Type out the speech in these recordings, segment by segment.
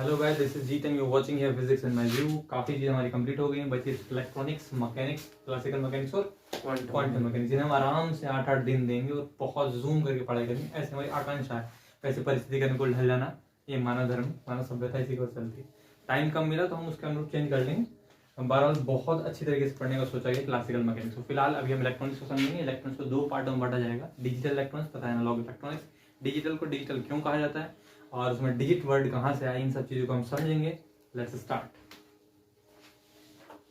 Hello guys, this is Jeet and you watching here physics in my view. काफी चीजें हमारी complete हो गई हैं, बची इलेक्ट्रॉनिक्स, मैकेनिक्स, क्लासिकल मैकेनिक्स और क्वांटम मैकेनिक्स, जिन्हें हम आराम से 8-8 दिन देंगे और बहुत जूम करके पढ़ाई करेंगे। ऐसे हमारी आकांक्षा है। वैसे परिस्थिति के अनुकूल ढल जाना, ये मानव धर्म, मानव सभ्यता इसी को चलती है। टाइम कम मिला तो हम उसके अनुरूप चेंज कर लेंगे। बहरहाल बहुत अच्छी तरीके से पढ़ने का सोचा गया क्लासिकल मैकेनिक्स को। फिलहाल अभी हम इलेक्ट्रॉनिक्स को समझेंगे। इलेक्ट्रॉनिक्स को 2 पार्टों में बांटा जाएगा, डिजिटल इलेक्ट्रॉनिक्स तथा एनालॉग इलेक्ट्रॉनिक्स। डिजिटल को डिजिटल क्यों कहा जाता है और उसमें डिजिट वर्ड कहाँ से आए, इन सब चीजों को हम समझेंगे। Let's start.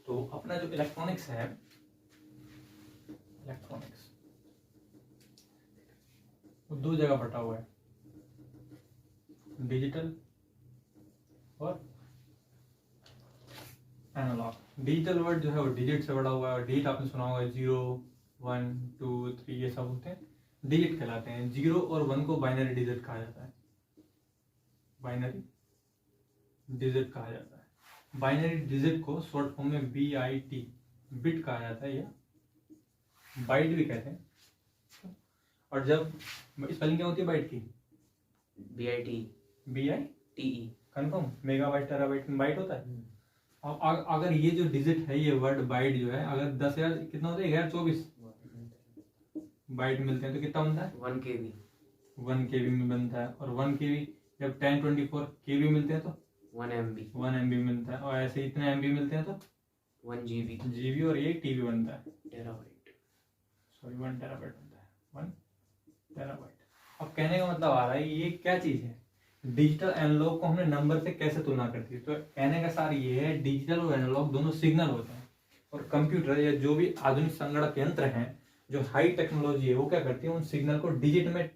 तो अपना जो इलेक्ट्रॉनिक्स है, इलेक्ट्रॉनिक्स वो 2 जगह बटा हुआ है, डिजिटल और एनालॉग। डिजिटल वर्ड जो है वो डिजिट से बड़ा हुआ है। डिजिट आपने सुना होगा, 0, 1, 2, 3 ये सब होते हैं, डिजिट कहलाते हैं। 0 और 1 को बाइनरी डिजिट कहा जाता है, बाइनरी डिजिट कहा जाता है। बाइनरी डिजिट को शॉर्ट फॉर्म में BIT, बिट कहा जाता है, या बाइट भी कहते हैं। और जब स्पेलिंग क्या होती है बाइट की? BITE। कंफर्म? मेगाबाइट, टेराबाइट में बाइट होता है। अब अगर ये जो डिजिट है, ये वर्ड बाइट जो है, अगर 10,000 कितना होता है, 1024 बाइट मिलते हैं तो कितना बनता है? 1 KB। 1 KB में बनता है। और 1 KB जब 1024 KB मिलते हैं तो 1 MB। 1 MB मिलता है। और ऐसे इतने MB मिलते हैं तो 1 GB। और ये TB बनता है, टेराबाइट। सॉरी 1 टेराबाइट बनता है, 1 टेराबाइट। अब कहने का मतलब आ रहा है, ये क्या चीज है? डिजिटल एनालॉग को हमने नंबर से कैसे तुलना करती है? तो कहने का सार ये है, डिजिटल और एनालॉग दोनों सिग्नल होते हैं। और कंप्यूटर या जो भी आधुनिक संगणक यंत्र हैं, जो हाई टेक्नोलॉजी है, वो क्या करती है, उन सिग्नल को डिजिट में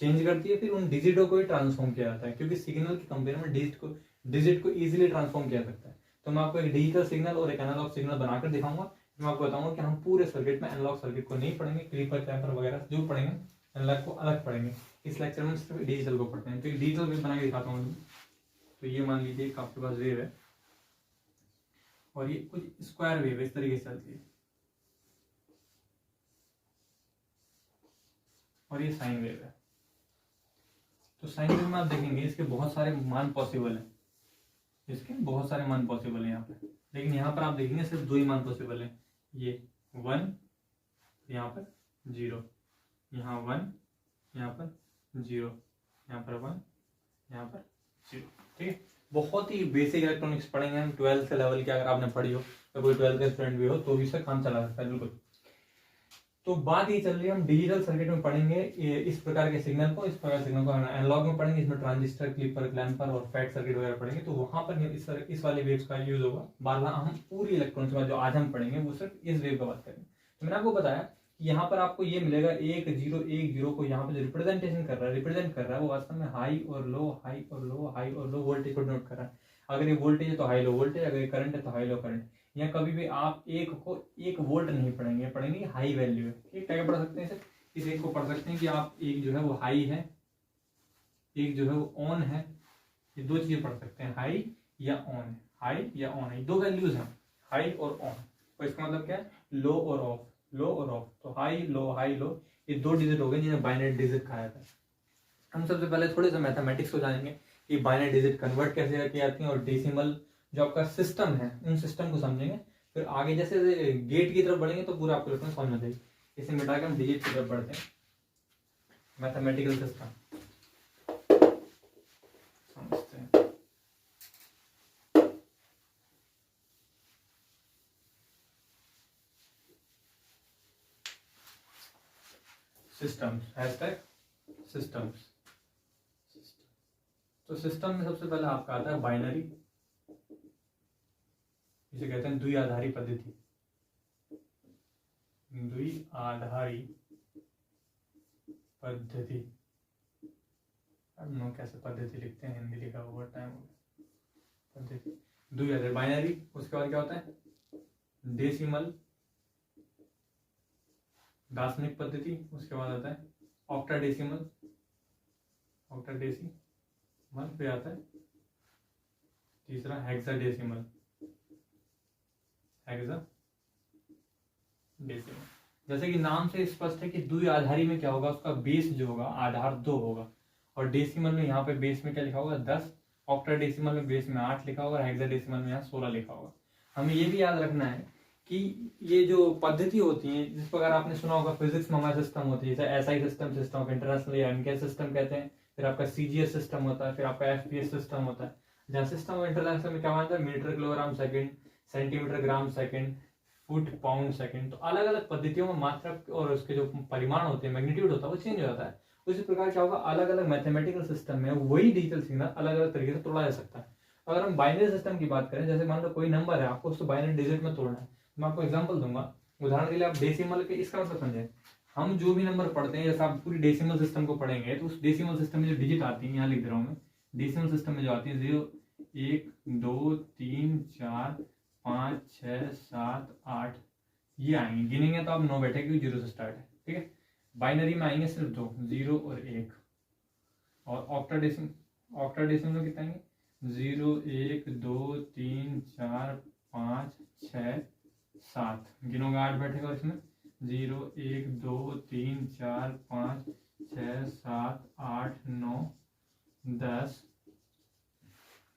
चेंज करती है, फिर उन डिजिटों को ही ट्रांसफॉर्म किया जाता है। क्योंकि सिग्नल की कंपेयर में डिजिट को इजीली ट्रांसफॉर्म किया सकता है। तो मैं आपको एक डिजिटल सिग्नल और एक एनालॉग सिग्नल बनाकर दिखाऊंगा। मैं आपको बताऊंगा कि हम पूरे सर्किट में एनालॉग सर्किट को नहीं पढ़ेंगे, क्लिपर क्लैम्पर वगैरह जो पढ़ेंगे, एनालॉग को अलग पढ़ेंगे। इस लेक्चर में सिर्फ डिजिटल को पढ़ते हैं। तो एक डिजिटल वेव बना के दिखाता हूँ। तो ये मान लीजिए कि आपके पास वेव है और ये कुछ स्क्वायर वेव इस तरीके से चलती है, और ये साइन वेव है। तो साइन वेव में आप देखेंगे इसके बहुत सारे मान पॉसिबल है, इसके बहुत सारे मान पॉसिबल है यहाँ पे। लेकिन यहाँ पर आप देखेंगे सिर्फ 2 ही मान पॉसिबल है, ये 1, यहाँ पर 0, यहाँ 1, यहाँ पर 0, यहाँ पर 1, यहाँ पर 0। ठीक है, बहुत ही बेसिक इलेक्ट्रॉनिक्स पढ़ेंगे हम 12th लेवल की। अगर आपने पढ़ी हो तो कोई 12th का स्टूडेंट भी हो तो भी इससे काम चला सकता है, बिल्कुल। तो बात ये चल रही है, हम डिजिटल सर्किट में पढ़ेंगे इस प्रकार के सिग्नल को, इस प्रकार सिग्नल को एनालॉग में पढ़ेंगे, इसमें ट्रांजिस्टर, क्लिपर, क्लैम्पर और फैट सर्किट वगैरह पढ़ेंगे। तो वहां पर इस वाले वेव्स का यूज होगा। बारहा हम पूरी इलेक्ट्रॉनिक्स में जो आज हम पढ़ेंगे वो सिर्फ इस वेव का बात करेंगे। तो मैंने आपको बताया कि यहाँ पर आपको ये मिलेगा 1 0 1 0 को यहाँ पर जो रिप्रेजेंट कर रहा है वो वास्तव में हाई और लो, हाई और लो, हाई और लो वोल्टेज को डिनोट कर रहा है। अगर ये वोल्टेज है तो हाई लो वोल्टेज, अगर ये करंट है तो हाई लो करंट। यहाँ कभी भी आप 1 को 1 वोल्ट नहीं पढ़ेंगे, पढ़ेंगे हाई वैल्यू है। ठीक, क्या पढ़ सकते हैं? इस एक को पढ़ सकते हैं कि आप एक जो है वो हाई है, एक जो है वो ऑन है। ये 2 चीजें पढ़ सकते हैं, हाई या ऑन है, हाई या ऑन है, 2 वैल्यूज हैं, हाई और ऑन। तो इसका मतलब क्या है? लो और ऑफ, लो और ऑफ। तो हाई लो, ये 2 डिजिट हो गए जिन्हें बाइनरी डिजिट कहा जाता है। हम सबसे पहले थोड़े से मैथमेटिक्स को जानेंगे कि बाइनरी डिजिट कन्वर्ट कैसे की जाती है, और डेसिमल जो आपका सिस्टम है उन सिस्टम को समझेंगे। फिर आगे जैसे गेट की तरफ बढ़ेंगे तो पूरा आपको इलेक्ट्रॉनिक्स समझ में जाएगी। इसे मिटाकर हम डिजिट की तरफ बढ़ते हैं, मैथमेटिकल सिस्टम समझते हैं। Systems, systems. तो सिस्टम में सबसे पहले आपका आता है बाइनरी, इसे कहते हैं द्विआधारी पद्धति। द्विआधारी पद्धति, कैसे पद्धति लिखते हैं, हिंदी लिखा हुआ टाइम हो गया। पद्धति, द्विआधारी बाइनरी। उसके बाद क्या होता है? डेसिमल, दार्शनिक पद्धति। उसके बाद आता है ऑक्टाडेसिमल, फिर आता है तीसरा हेक्साडेसिमल, जैसे कि नाम से स्पष्ट है कि द्विआधारी में क्या होगा, उसका बेस जो होगा आधार 2 होगा। और डेसिमल में यहाँ पे बेस में क्या लिखा होगा? 10, ऑक्टाडेसिमल में बेस में 8 लिखा होगा और हेक्साडेसिमल में यहाँ 16 लिखा होगा। हमें ये भी याद रखना है कि ये जो पद्धति होती है, जिस प्रकार आपने सुना होगा फिजिक्स में हमारा सिस्टम होती है, जैसे SI system, system of international या एमकेएस सिस्टम कहते हैं, फिर आपका सीजीएस सिस्टम होता है, फिर आपका एफपीएस सिस्टम होता है। जहाँ सिस्टम ऑफ इंटरनेशनल में क्या मानता है, metre kilogram second, centimetre gram second, foot pound second. तो अलग अलग पद्धतियों में मात्रा और उसके जो परिमाण होते हैं, मैग्नीट्यूड होता है, वो चेंज हो जाता है। उसी प्रकार क्या होगा, अलग अलग मैथमेटिकल सिस्टम में वही डिजिटल सिग्नल अलग अलग तरीके से तोड़ा जा सकता है। अगर हम बाइनरी सिस्टम की बात करें, जैसे मान लो कोई नंबर है, आपको उसको बाइनरी डिजिट में तोड़ना है, मैं आपको एग्जांपल दूंगा। उदाहरण के लिए आप डेसिमल के इसका मतलब समझें, हम जो भी नंबर पढ़ते हैं, जैसे आप पूरी डेसिमल सिस्टम को पढ़ेंगे तो उस डेसिमल सिस्टम में जो डिजिट आती है, यहाँ लिख दे रहा हूँ मैं, डेसिमल सिस्टम में जो आती है 0 1 2 3 4 5 6 7 8 ये आएंगे, गिनेंगे तो आप 9 बैठे क्योंकि 0 से स्टार्ट है, ठीक है। बाइनरी में आएंगे सिर्फ 2, 0 और 1। और ऑक्टाडेसिमल में कितना आएंगे, 0 1 2 3 4 5 6 7, गिनोगे 8 बैठेगा इसमें, 0 1 2 3 4 5 6 7 8 9 10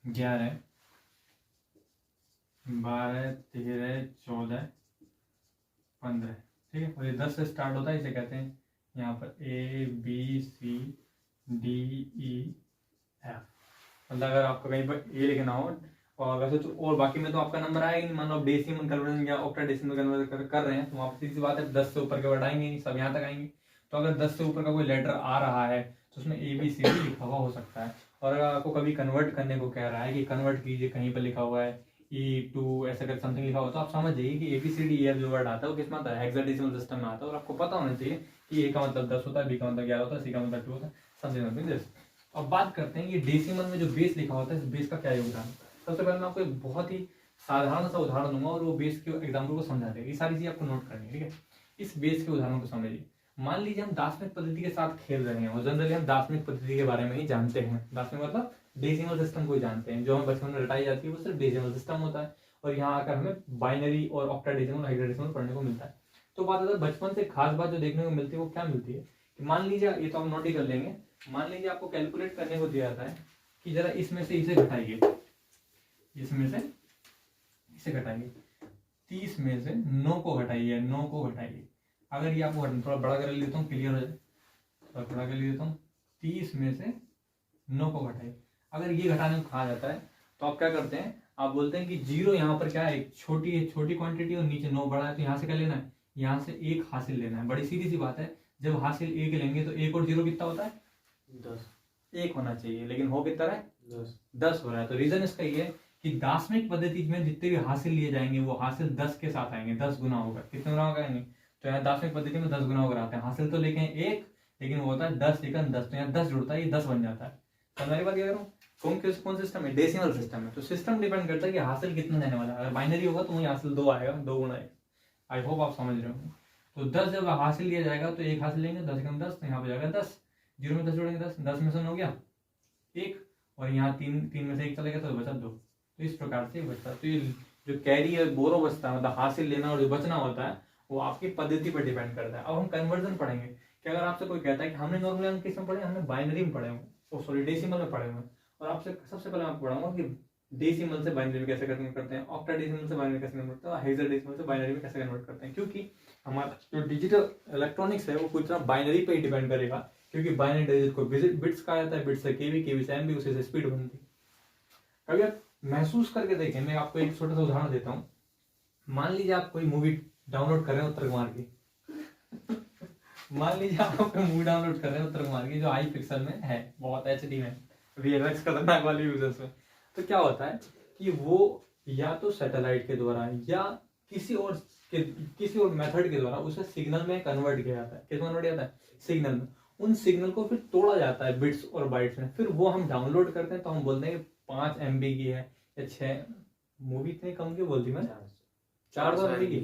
11 12 13 14 15, ठीक है। और ये 10 से स्टार्ट होता है, इसे कहते हैं यहाँ पर A B C D E F। मतलब अगर आपको कहीं पर ए लिखना हो, और वैसे तो और बाकी में तो आपका नंबर आएगा नहीं, मान लो आप डेसिमल कन्वर्जन या ऑक्टाडेसिमल कन्वर्जन कर रहे हैं, तो वहाँ पर सीधी सी बात है 10 से ऊपर के वर्ड आएंगे नहीं, सब यहाँ तक आएंगे। तो अगर 10 से ऊपर का कोई लेटर आ रहा है तो उसमें ABCD लिखा हुआ हो सकता है। और अगर आपको कभी कन्वर्ट करने को कह रहा है कि कन्वर्ट कीजिए, कहीं पर लिखा हुआ है E2 ऐसा कर समथिंग लिखा हुआ, तो आप समझ जाइए कि ABCDEF जो वर्ड आता है वो किस में आता है, हेक्साडेसिमल सिस्टम में आता है। और आपको पता होना चाहिए कि A का मतलब 10 होता है, B का मतलब 11 होता है, C का मतलब 2 होता है, समथिंग दिस। अब बात करते हैं ये डेसिमल में जो बेस लिखा होता है, इस बेस का क्या योगदान है। सबसे पहले मैं आपको एक बहुत ही साधारण सा उदाहरण दूंगा और वो बेस के एग्जाम्पल को समझा देगा। ये सारी चीजें आपको नोट करनी है, ठीक है। इस बेस के उदाहरण को समझिए। मान लीजिए हम दार्शनिक पद्धति के साथ खेल रहे हैं, और जनरली हम दार्शनिक पद्धति के बारे में ही जानते हैं। दार्शनिक मतलब डेसिमल सिस्टम को ही जानते हैं, जो हमें बचपन में रटाई जाती है वो सिर्फ डेसिमल सिस्टम होता है, और यहाँ आकर हमें बाइनरी और ऑक्टाडेसिमल हेक्साडेसिमल पढ़ने को मिलता है। तो बात है बचपन से खास बात जो देखने को मिलती है वो क्या मिलती है कि मान लीजिए, ये तो हम नोट ही कर लेंगे, मान लीजिए आपको कैलकुलेट करने को दिया जाता है कि जरा इसमें से इसे घटाइए, इसमें से इसे घटाइए, 30 में से 9 को घटाइए, 9 को घटाइए। अगर ये आपको थोड़ा बड़ा कर लेता हूँ, क्लियर हो जाए, थोड़ा बड़ा कर लेता हूँ, 30 में से 9 को घटाइए। अगर ये घटाने को कहा जाता है तो आप क्या करते हैं, आप बोलते हैं कि 0 यहाँ पर क्या है, एक छोटी क्वांटिटी और नीचे 9 बड़ा है, तो यहाँ से क्या लेना है, यहाँ से 1 हासिल लेना है। बड़ी सीधी सी बात है, जब हासिल 1 लेंगे तो 1 और 0 कितना होता है, 10, 1 होना चाहिए, लेकिन हो कितना है, 10 हो रहा है। तो रीजन इसका ये है कि दार्शनिक पद्धति में जितने भी हासिल लिए जाएंगे वो हासिल 10 के साथ आएंगे, 10 गुना होगा। कितने गुना होगा, तो यहाँ दार्शनिक पद्धति में 10 गुना होकर आते हैं। हासिल तो लेके 1, लेकिन वो होता है 10 एकन 10, तो यहाँ 10 जुड़ता है, ये 10 बन जाता है। समझने बात कह रहा हूँ, कौन सिस्टम है, डेसिमल सिस्टम है। तो सिस्टम डिपेंड करता है कि हासिल कितना जाने वाला है। अगर बाइनरी होगा तो वही हासिल 2 आएगा, 2 गुना है। आई होप आप समझ रहे हो। तो 10 जब हासिल लिया जाएगा तो 1 हासिल लेंगे, 10 एकम 10, तो यहाँ पे जाएगा 10, 0 में 10 जोड़ेंगे 10, 10 में से 9 हो गया 1, और यहाँ 3 में से 1 चलेगा तो बचा 2। तो इस प्रकार से बचता है। तो ये जो कैरी है बोरो बचता है, मतलब हासिल लेना और जो बचना होता है वो आपकी पद्धति पर डिपेंड करता है। अब हम कन्वर्जन पढ़ेंगे कि अगर आपसे कोई कहता है कि हमने नॉर्मल अंक किस में पढ़े, हमने बाइनरी में पढ़े हुए, डेसिमल में पढ़े हुए, और आपसे सबसे पहले मैं पढ़ाऊंगा कि डेसिमल से बाइनरी में कैसे कन्वर्ट करते हैं, ऑक्टाडेसिमल से बाइनरी कैसे कन्वर्ट करते हैं, हेक्साडेसिमल से बाइनरी में कैसे कन्वर्ट करते हैं। क्योंकि हमारा जो डिजिटल इलेक्ट्रॉनिक्स है वो पूरी तरह बाइनरी पे ही डिपेंड करेगा, क्योंकि बाइनरी डिजिट को बिट्स कहा जाता है, बिट्स से केबी से एमबी, उसी से स्पीड बनती है। कभी आप महसूस करके देखें, मैं आपको एक छोटा सा उदाहरण देता हूँ। मान लीजिए आप कोई मूवी डाउनलोड कर रहे हैं उत्तर कुमार की मान लीजिए आप कोई मूवी डाउनलोड कर रहे हैं उत्तर कुमार की, जो हाई पिक्सल में है, बहुत HD में, VFX खतरनाक वाले यूजर्स में। तो क्या होता है कि वो या तो सैटेलाइट के द्वारा या किसी और मेथड के द्वारा उसे सिग्नल में कन्वर्ट किया जाता है। किस कन्वर्ट किया जाता है, सिग्नल में। उन सिग्नल को फिर तोड़ा जाता है बिट्स और बाइट्स में, फिर वो हम डाउनलोड करते हैं। तो हम बोलते हैं 5 MB की है या 6, मूवी इतनी कम की बोलती मैं, 400 MB की,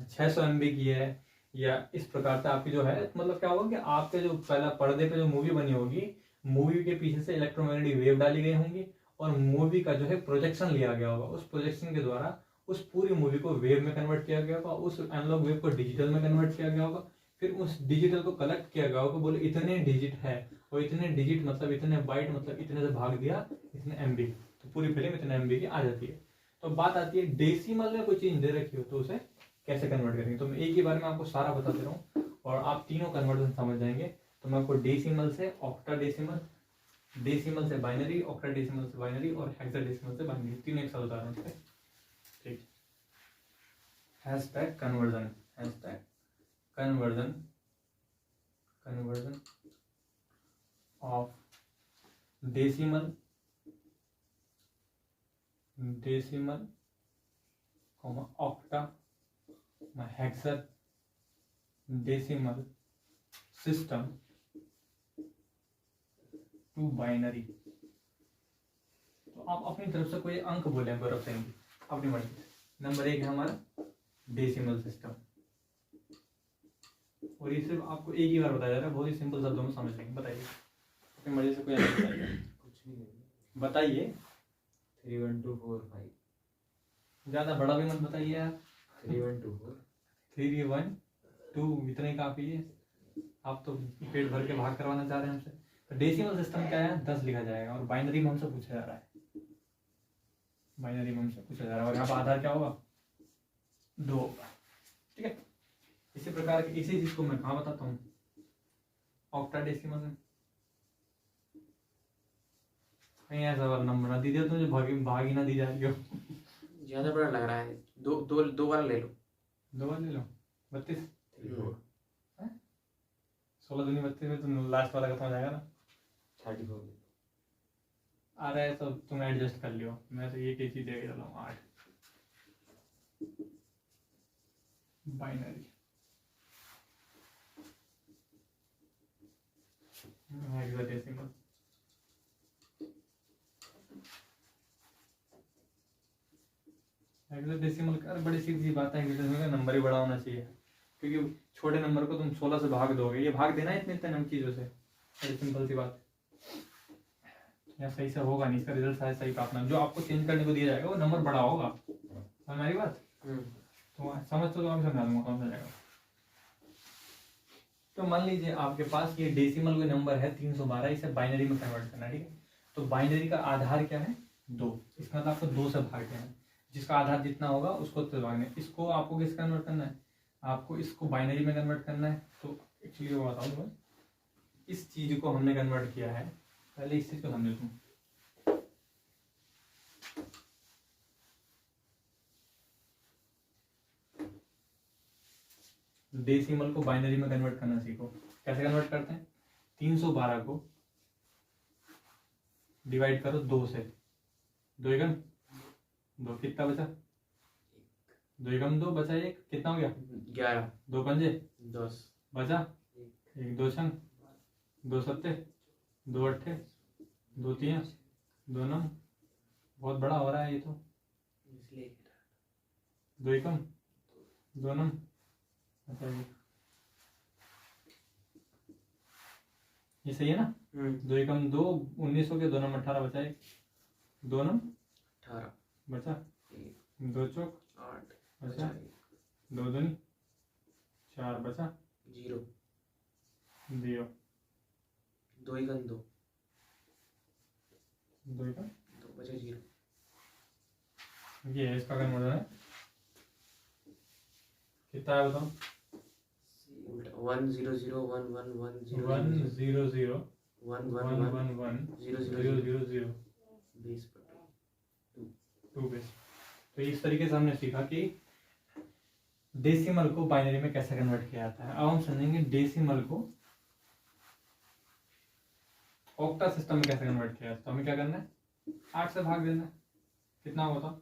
600 MB की है, या इस प्रकार से आपकी जो है, मतलब क्या होगा कि आपके जो पहला पर्दे पे जो मूवी बनी होगी, मूवी के पीछे से इलेक्ट्रोमैग्नेटिक वेव डाली गई होंगी, और मूवी का जो है प्रोजेक्शन लिया गया होगा। उस प्रोजेक्शन के द्वारा उस पूरी मूवी को वेव में कन्वर्ट किया गया होगा, उस एनालॉग वेव को डिजिटल में कन्वर्ट किया गया होगा, फिर उस डिजिटल को कलेक्ट किया गया होगा, बोले इतने डिजिट है, तो इतने डिजिट मतलब इतने बाइट मतलब इतने से भाग दिया इतने एमबी, तो पूरी फिल्म इतने एमबी की आ जाती है। तो बात आती है डेसिमल में कोई चीज दे रखी हो तो उसे कैसे कन्वर्ट करेंगे। तो मैं एक ही बार में आपको सारा बता दे रहा हूँ और आप तीनों कन्वर्जन समझ जाएंगे। तो मैं आपको डेसिमल से ऑक्टाडेसिमल, डेसिमल से बाइनरी, ऑक्टाडेसिमल से बाइनरी और हेक्साडेसिमल से बाइनरी तीनों एक साथ बता रहा हूँ। ठीक, hashtag conversion, hashtag conversion, conversion of decimal, decimal octa hexadecimal system to binary. तो आप अपनी तरफ से कोई अंक बोले बर्फ देंगे अपनी मर्जी से। नंबर 1 है हमारा डेसिमल सिस्टम, और ये सिर्फ आपको एक ही बार बताया जा रहा है, बहुत ही सिंपल शब्दों में समझ लेंगे। बताइए अपनी मर्जी से कोई अंक बताइए, कुछ नहीं बताइए। 3 1 2 4 5। ज्यादा बड़ा भी मत बताइए यार। 3 1 2 4 3 1 2 इतना ही काफी है। आप तो पेट भर के भाग करवाना चाह रहे हैं हमसे। तो डेसिमल सिस्टम क्या है, 10 लिखा जाएगा और बाइनरी में हमसे पूछा जा रहा है, बाइनरी में हमसे पूछा जा रहा है। और यहाँ पर आधार क्या होगा, 2 होगा। ठीक है, इसी प्रकार की इसी चीज को मैं कहाँ बताता हूँ, ऑक्टाडेसिमल में। कहीं ऐसा वाला नंबर ना दीजिए तुझे भागी ना दी जा रही हो। ज्यादा बड़ा लग रहा है, दो वाला ले लो। 2 बार ले लो, 32, 3 4 16 दूनी 32 में तुम लास्ट वाला खत्म हो जाएगा ना। 34। अरे तो तुम एडजस्ट कर लियो, मैं तो एक ही चीज दे रहा हूँ 8 बाइनरी हेक्साडेसिमल। हेक्साडेसिमल का बड़ी सीधी बात है, हेक्साडेसिमल का नंबर ही बड़ा होना चाहिए, क्योंकि छोटे नंबर को तुम 16 से भाग दोगे, ये भाग देना है इतने इतने नम चीजों से, बड़ी सिंपल सी बात। या सही से होगा नहीं, इसका रिजल्ट शायद सही काटना, जो आपको चेंज करने को दिया जाएगा वो नंबर बड़ा होगा। हमारी बात तो समझ तो आप समझा दूंगा कौन सा जाएगा। तो मान लीजिए आपके पास ये डेसिमल कोई नंबर है 312, इसे बाइनरी में कन्वर्ट करना है। ठीक है, तो बाइनरी का आधार क्या है, 2। इसका मतलब आपको 2 से भाग देना है, जिसका आधार जितना होगा उसको तो भागना है। इसको आपको किस कन्वर्ट करना है, आपको इसको बाइनरी में कन्वर्ट करना है। तो एक्चुअली वो बताऊँ, इस चीज को हमने कन्वर्ट किया है, पहले इस चीज को समझो तुम। डेसिमल को बाइनरी में कन्वर्ट करना सीखो। कैसे कन्वर्ट करते हैं, 312 को डिवाइड करो 2 से, 2 एकम 2, कितना बचा, 2 एकम 2 बचा 1, कितना हो गया 11 2 पंजे 10 बचा 1, 2 छंग 2 सत्ते 2 अट्ठे 2 तियां 2 नम। बहुत बड़ा हो रहा है ये तो। इसलिए 2 एकम 2 नम, बताइए ये सही है ना। 2 एकम 2 19 हो गया, 2 नम 18 बचा 1, 2 नम 18 बचा 2 चौक 8 बचा 2 दूनी 4 बचा 0 दियो 2 1 2 2 एकम 2 बचा 0। ये है इसका कन्वर्जन है, कितना है बताओ, 1 0 0 1 1 1 0 1 0 0 1 1 1 1 1 1 0 0 0 0 20 2 बेस। तो इस तरीके से हमने सीखा कि डेसिमल को बाइनरी में कैसे कन्वर्ट किया जाता है। अब हम समझेंगे डेसिमल को ऑक्टा सिस्टम में कैसे कन्वर्ट किया जाता है। तो हमें क्या करना है, 8 से भाग देना है, कितना होगा तो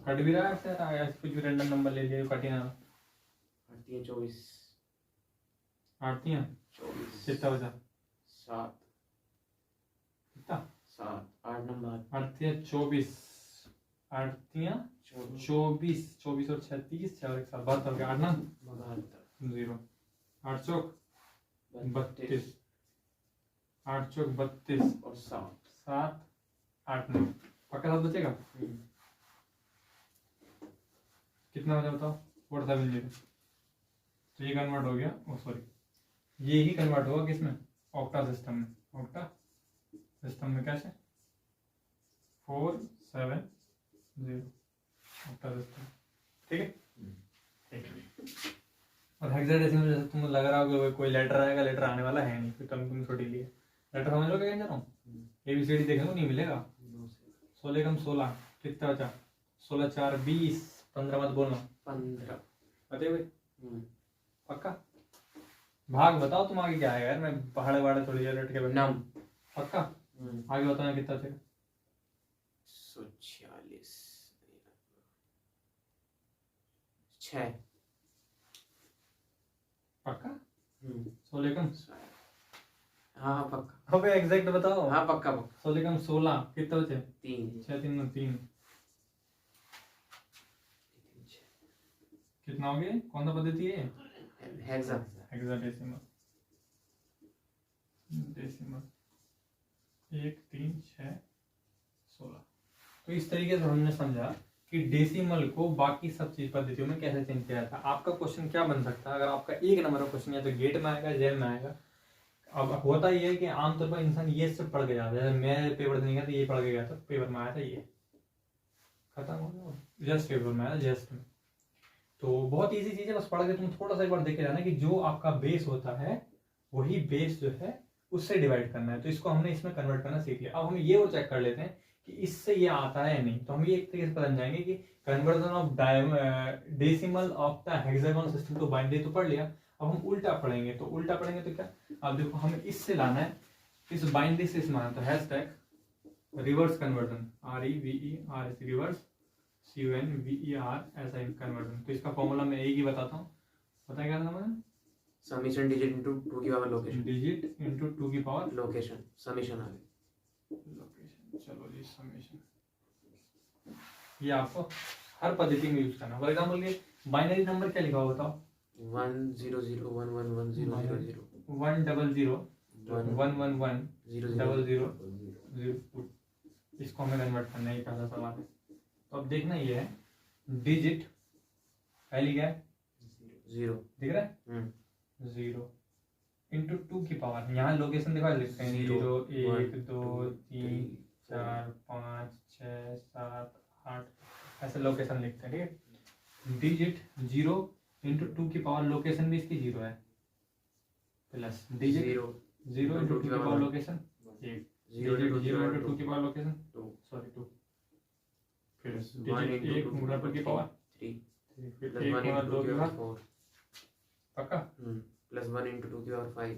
कट भी रहा है ऐसे, कुछ भी रैंडम नंबर ले लिया कट ही ना, 24 8 तियां 24 कितना बचा 7 कितना 7 8 नंबर 8 तियां 24 8 तियां 24 24 और 36 4 एक 7 72 8 ना 0 8 चौक 32 8 चौक 32 और 7 7 8 9 पक्का 7 बचेगा, कितना बचा बताओ 470। तो ये कन्वर्ट हो गया, ओ सॉरी ये ही कन्वर्ट होगा किसमें, ऑक्टा सिस्टम में कैसे 470 ऑक्टा सिस्टम, ठीक है। और हेक्साडेसिमल जैसे तुम लग रहा होगा कोई लेटर आएगा, लेटर आने वाला है नहीं, फिर तुम छोटी लिए लेटर समझ लो क्या कह रहा हूँ। ABCD देखने को नहीं मिलेगा। 16 कम 16 कितना बचा, 16 4 20, 15 मत बोलना, 15 बताइए भाई पक्का। भाग बताओ तुम आगे क्या आएगा यार, मैं पहाड़े वहाड़े थोड़ी देर लट के बैठा हूँ। पक्का आगे बताओ कितना बचेगा। 146 6 पक्का 16 कम, हाँ पक्का। अबे एग्जैक्ट बताओ। हाँ पक्का 16 कम 16 कितना बचे, 3 6 3 3 कितना हो गया, कौन सा पद्धति है, हेक्साडेसिमल 1 3 6 16। तो इस तरीके से हमने समझा कि डेसिमल को बाकी सब चीज पद्धतियों में कैसे चेंज किया जाता है। आपका क्वेश्चन क्या बन सकता है, अगर आपका 1 नंबर का क्वेश्चन या तो गेट में आएगा, जेल में आएगा। अब होता ये है कि आमतौर पर इंसान ये सब पढ़ के जाता है, मैं पेपर देने गया था ये पढ़ के गया था, पेपर में आया था ये, खत्म हो गया, जस्ट पेपर में आया जस्ट में। तो बहुत इजी चीज है, बस पढ़ के तुम थोड़ा सा एक बार देख के जाना कि जो आपका बेस होता है वही बेस जो है उससे डिवाइड करना है। तो इसको हमने इसमें कन्वर्ट करना सीख लिया। अब हम ये और चेक कर लेते हैं कि इससे ये आता है या नहीं। तो हम ये एक तरीके से पता जाएंगे कि conversion of decimal of the hexagonal system तो बाइनरी तो पढ़ लिया। अब हम उल्टा पढ़ेंगे, तो उल्टा पढ़ेंगे तो क्या, अब देखो हमें इससे लाना है, इस बाइनरी से इसमें, तो hashtag reverse conversion, REVERS reverse CONVER ऐसा कन्वर्जन। तो इसका फॉर्मूला मैं एक ही बताता हूँ, पता है क्या था मैंने, समीशन डिजिट इनटू 2 की पावर लोकेशन, डिजिट इनटू 2 की पावर लोकेशन, समीशन आ गया लोकेशन। चलो जी समेशन, ये आपको हर पद्धति में यूज करना। फॉर एग्जांपल के बाइनरी नंबर क्या लिखा हुआ बताओ, 100111000 100111000। इसको हमें कन्वर्ट करना है, पहला सवाल है। तो अब देखना ये है, डिजिट पहली क्या है 0 दिख रहा है, 0 इंटू 2 की पावर, यहाँ लोकेशन दिखा लिखते हैं 0 1 2 3 4 5 6 7 8 ऐसे लोकेशन लिखते हैं, ठीक है। डिजिट 0 इंटू 2 की पावर लोकेशन भी इसकी 0 है, प्लस डिजिट 0 इंटू 2 की पावर लोकेशन 1, 0 इंटू 2 की पावर लोकेशन 2, सॉरी 2, फिर डिजिट 1 गुणा 2 की पावर 3, फिर 1 गुणा 2 की पावर 4, पक्का, प्लस 1 इंटू 2 की पावर 5,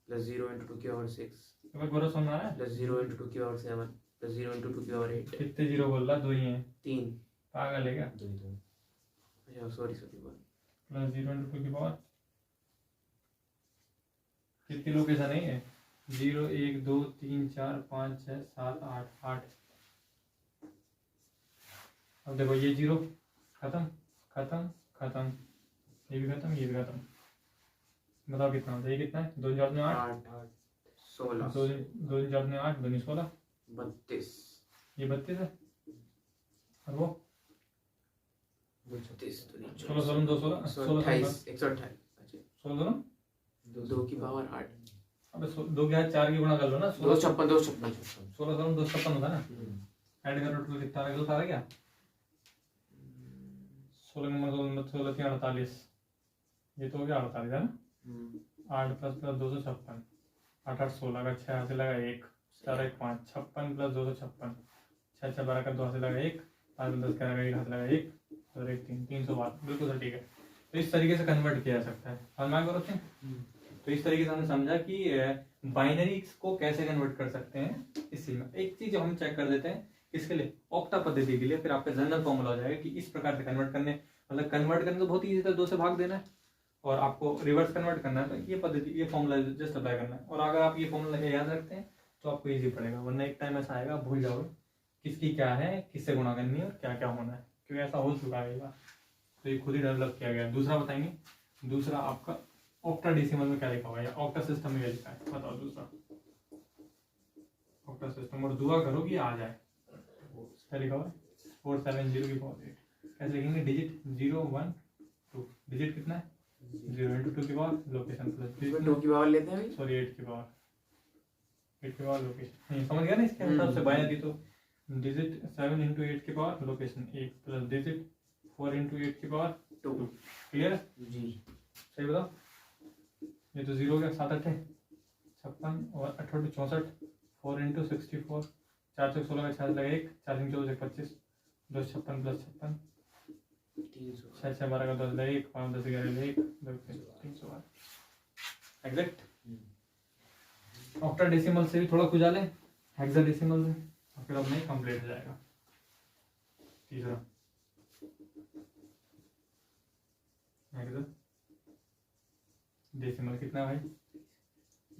प्लस 0 इंटू 2 की पावर 6, तो बड़ा समझ आ रहा है, प्लस 0 इंटू 2 की पावर 7, प्लस 0 इंटू 2 की पावर 8। कितने जीरो बोल रहा, 2 ही हैं, 3, पागल है क्या, अच्छा सॉरी प्लस 0 इंटू 2 की पावर कितनी लोकेशन है ये, 0 1 2 3 4 5 6 7 8 8। अब देखो ये 0 खत्म खत्म खत्म, ये भी खत्म ये भी खत्म, बताओ कितना होता है, ये कितना है, 2 4 में 8 16, 2 4 में 8 2 16, 32, ये 32 है, और वो 36, 16 16 2 16 128, 128, अच्छा 16 2 की पावर 8, अबे 2 के साथ 4 की गुणा कर लो ना, 256, 16 16 256 होता है ना, ऐड करो टोटल कितना रिजल्ट आ रहा है क्या, 16 नंबर 16 3 48, ये तो हो गया 48 है ना, 8 प्लस प्लस 256, 8 8 16 का 6 से लगा 1 4 1 5, 56 प्लस 256, 6 6 12 का 2 से लगा 1, 5 10 का 1 हाथ लगा 1 और 1 3 312, बिल्कुल सर ठीक है। तो इस तरीके से कन्वर्ट किया जा सकता है, समझ में आ गया। तो इस तरीके से हमने समझा कि बाइनरी को कैसे कन्वर्ट कर सकते हैं। इसी में एक चीज हम चेक कर देते हैं, इसके लिए ऑक्टा पद्धति के लिए, फिर आपका जनरल फॉर्मूला हो जाएगा कि इस प्रकार से कन्वर्ट करने, मतलब कन्वर्ट करने तो बहुत ईजी था, 2 से भाग देना है, और आपको रिवर्स कन्वर्ट करना है तो ये पद्धति, ये फॉर्मूला जस्ट अप्लाई करना है। और अगर आप ये फॉर्मूला याद रखते हैं तो आपको ईजी पड़ेगा, वरना एक टाइम ऐसा आएगा भूल जाओगे किसकी क्या है, किससे गुणा करनी है और क्या क्या होना है, क्योंकि ऐसा हो चुका है। तो ये खुद ही डेवलप किया गया है। दूसरा बताएंगे, दूसरा आपका ऑक्टा डेसिमल में क्या लिखा हुआ है, ऑक्टा सिस्टम में क्या लिखा है बताओ। दूसरा ऑक्टा सिस्टम, और दुआ करो कि आ जाए, क्या लिखा हुआ है 470 की पावर 8, कैसे लिखेंगे, डिजिट 0 1 2, डिजिट कितना है 0 into 2 की पावर लोकेशन प्लस इसमें 2 की पावर लेते हैं भाई। सॉरी 8 की पावर, 8 की पावर लोकेशन। नहीं समझ गया ना, इसके हिसाब से बाइनरी तो डिजिट 7 into 8 की power location 1 plus digit 4 into 8 की पावर 2। क्लियर है? जी सही बताओ। ये तो 0 हो गया, 7 8 है 56 और 8 8 64, 4 into 64, 4 6 16 का 6 लगा 1, 4 3 14 25, 2 56 प्लस 56, 300। 6 6 12 का 10 लगा 1, 5 10 11 1, 312 एग्जैक्ट। ऑक्टाडेसिमल से भी थोड़ा खुजा ले, हेक्साडेसिमल से, और फिर अपने कंप्लीट हो जाएगा। तीसरा डेसिमल कितना है भाई?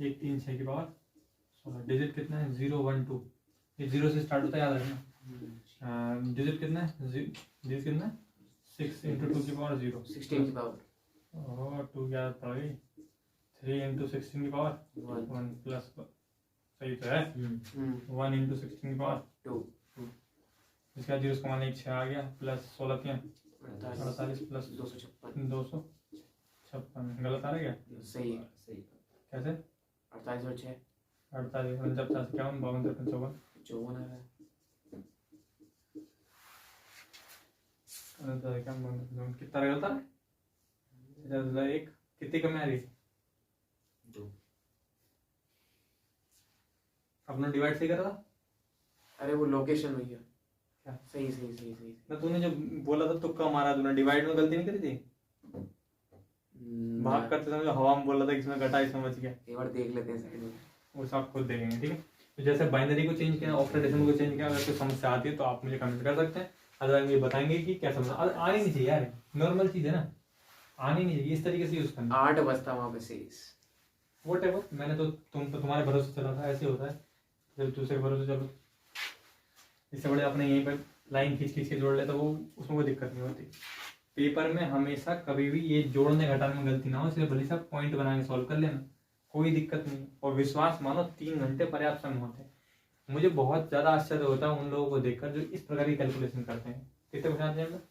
1 3 6 की पावर 16। डिजिट कितना है? 0 1 2, ये 0 से स्टार्ट होता है, याद रखना। डिजिट कितना है? डिजिट कितना है? 6 into 2 की पावर 0, 16 की पावर ओह 2 क्या पड़ गई? 3 into 16 की पावर 1 प्लस, सही तो है, 1 into 16 की पावर 2। इसका 0 को मान 6 आ गया, प्लस 16 क्या 48 प्लस 256। 256, गलत आ रहा है क्या? सही है, सही। कैसे? 48 और 6 48 49 50 51 52 53 54 है। कितना गलत आ रहा है? 1 कितनी कमी आ रही है? 2। अपना डिवाइड सही कर रहा था? अरे वो लोकेशन भैया। क्या? सही सही सही सही। ना तूने जो बोला था तुक्का मारा, तूने डिवाइड में गलती नहीं करी थी? भाग करते समय हवा में बोला था, इसमें घटा इसमें बच गया। एक बार देख लेते हैं साइड में, वो सब खुद देखेंगे, ठीक है? तो जैसे बाइनरी को चेंज किया, ऑक्टाडेसिमल को चेंज किया, अगर कोई समस्या आती है तो आप मुझे कमेंट कर सकते हैं, अदरवाइज ये बताएंगे कि क्या समस्या। आनी नहीं चाहिए यार, नॉर्मल चीज है ना, आनी नहीं चाहिए, इस तरीके से यूज करना। 8 बजता वहां पे शेष। व्हाटएवर, मैंने तो तुम्हारे भरोसे चला था, ऐसे होता है जब दूसरे भरोसे चलो। इससे बड़े अपने यहीं पर लाइन खींच खींच के जोड़ ले तो वो उसमें कोई दिक्कत नहीं होती। पेपर में हमेशा कभी भी ये जोड़ने घटाने में गलती ना हो, इसलिए भले साहब पॉइंट बना के सॉल्व कर लेना, कोई दिक्कत नहीं। और विश्वास मानो 3 घंटे पर्याप्त समय होते हैं। मुझे बहुत ज्यादा आश्चर्य होता है उन लोगों को देखकर जो इस प्रकार की कैलकुलेशन करते हैं। कितने क्वेश्चन आते हैं?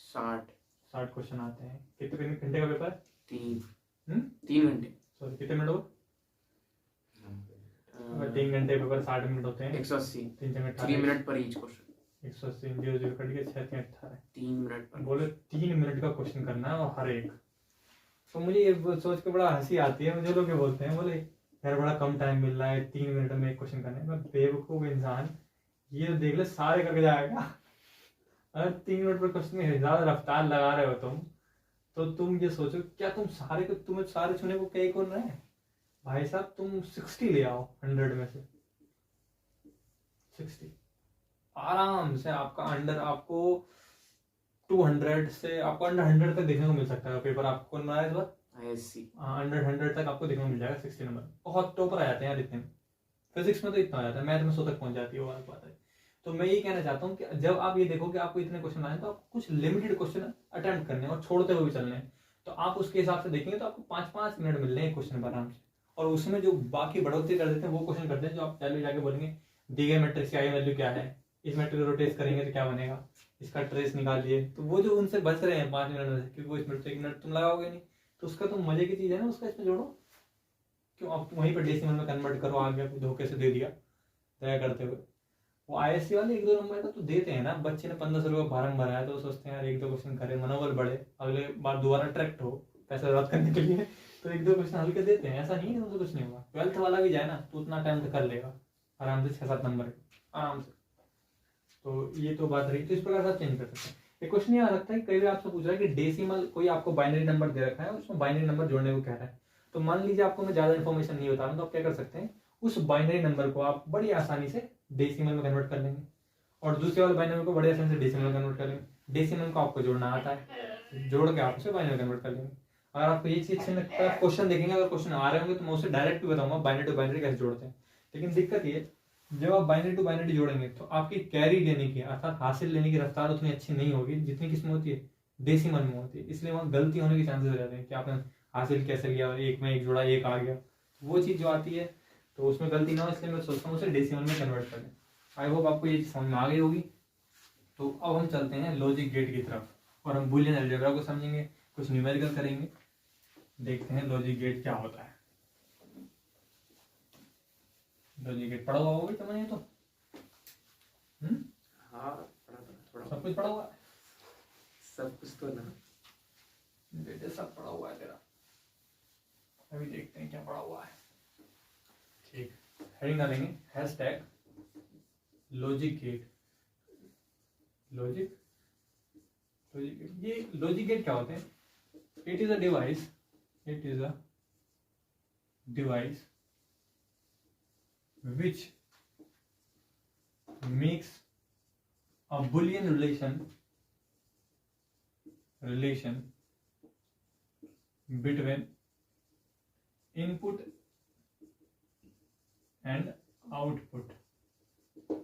60 क्वेश्चन आते हैं। कितने घंटे का पेपर? 3 घंटे। सॉरी कितने मिनट हो? 3 घंटे पेपर 60 मिनट होते हैं। 180। 3 जगह 3 मिनट पर ईच क्वेश्चन। 180 0 0 कट के 6 3 18, 3 मिनट पर। बोले 3 मिनट का क्वेश्चन करना है और हर एक। तो मुझे ये सोच के बड़ा हंसी आती है। मुझे लोग ये बोलते हैं, बोले यार बड़ा कम टाइम मिल रहा है, 3 मिनट में एक क्वेश्चन करना है। मैं बेवकूफ इंसान, ये तो देख ले सारे करके जाएगा। अगर 3 मिनट पर क्वेश्चन में ज्यादा रफ्तार लगा रहे हो तुम, तो तुम ये सोचो क्या तुम सारे को, तुम्हें सारे छूने को क्या कौन रहे हैं? भाई साहब तुम 60 ले आओ 100 में से 60 आराम से। आपका अंडर, आपको 200 से आपको अंडर 100 तक देखने को मिल सकता है पेपर। आपको कौन रहा है इस बार? ISC। अंडर 100 तक आपको देखने को मिल जाएगा 60 नंबर। बहुत टॉपर आ जाते हैं यार इतने में। फिजिक्स में तो इतना आ जाता है, मैथ में 100 तक पहुंच जाती है, वो अलग बात है। तो मैं ये कहना चाहता हूँ कि जब आप ये देखो कि आपको इतने क्वेश्चन आए तो आपको कुछ लिमिटेड क्वेश्चन अटेम्प्ट करने और छोड़ते हुए भी चलने हैं। तो आप उसके हिसाब से देखेंगे तो आपको 5-5 मिनट मिल रहे हैं क्वेश्चन पर आराम से। और उसमें जो बाकी बढ़ोतरी कर देते हैं वो क्वेश्चन करते हैं जो आप पहले जाके बोलेंगे दी गए मैट्रिक्स की आई वैल्यू क्या है, इस मैट्रिक्स को रोटेट करेंगे तो क्या बनेगा, इसका ट्रेस निकालिए। तो वो जो उनसे बच रहे हैं 5 मिनट में, क्योंकि वो इस मिनट से 1 मिनट तुम लगाओगे नहीं, तो उसका तो मजे की चीज है ना, उसका इसमें जोड़ो। क्यों आप वहीं पर डेसिमल में कन्वर्ट करो, आगे धोखे से दे दिया तय करते हुए। वो ISC वाले 1-2 नंबर का तो देते हैं ना। बच्चे ने 1500 रुपये फार्म भरा है तो सोचते हैं यार 1-2 क्वेश्चन करे, मनोबल बढ़े, अगले बार दोबारा अट्रैक्ट हो पैसा बर्बाद करने के लिए, तो 1-2 क्वेश्चन हल्के देते हैं। ऐसा नहीं है उनसे कुछ नहीं होगा। 12th वाला भी जाए ना तो उतना टाइम तो कर लेगा आराम से, 6-7 नंबर आराम से। तो ये तो बात रही। तो इस प्रकार से आप चेंज कर सकते हैं। एक क्वेश्चन ये आ सकता है, कई बार आपसे पूछ रहा है कि डेसिमल, कोई आपको बाइनरी नंबर दे रखा है उसमें बाइनरी नंबर जोड़ने को कह रहा है। तो मान लीजिए आपको मैं ज्यादा इन्फॉर्मेशन नहीं बता रहा हूं, तो आप क्या कर सकते हैं, उस बाइनरी नंबर को आप बड़ी आसानी से डेसिमल में कन्वर्ट कर लेंगे और दूसरे वाले बाइनरी को बड़ी आसानी से डेसिमल में कन्वर्ट कर लेंगे। डेसिमल को आपको जोड़ना आता है, जोड़ के आप उसे बाइनरी में कन्वर्ट कर लेंगे। अगर आपको ये चीज अच्छी लगता है, क्वेश्चन देखेंगे, अगर क्वेश्चन आ रहे होंगे तो मैं उसे डायरेक्ट भी बताऊंगा बाइनरी टू बाइनरी कैसे जोड़ते हैं। लेकिन दिक्कत ये, जब आप बाइनरी टू बाइनरी जोड़ेंगे तो आपकी कैरी लेने की, अर्थात हासिल लेने की रफ्तार उतनी अच्छी नहीं होगी जितनी किसमें होती है, डेसिमल में होती है। इसलिए वहाँ गलती होने के चांसेस रहते हैं कि आपने हासिल कैसे लिया, 1 में 1 जोड़ा 1 आ गया, वो चीज़ जो आती है तो उसमें गलती ना हो, इसलिए मैं सोचता हूँ उसे डेसिमल में कन्वर्ट करें। आई होप आपको ये समझ में आ गई होगी। तो अब हम चलते हैं लॉजिक गेट की तरफ और हम बूलियन अलजेब्रा को समझेंगे, कुछ न्यूमेरिकल करेंगे। देखते हैं लॉजिक गेट क्या होता है। लॉजिक गेट पढ़ा हुआ होगा तुमने तो? हाँ पढ़ा था थोड़ा, सब कुछ पढ़ा हुआ है? सब कुछ तो ना बेटे सब पढ़ा हुआ है तेरा। अभी देखते हैं क्या पढ़ा हुआ है। ठीक, हेडिंग डालेंगे hashtag logic gate. Logic gate, ये लॉजिक गेट क्या होते हैं? It is a device, it is a device which makes a Boolean relation between input and output।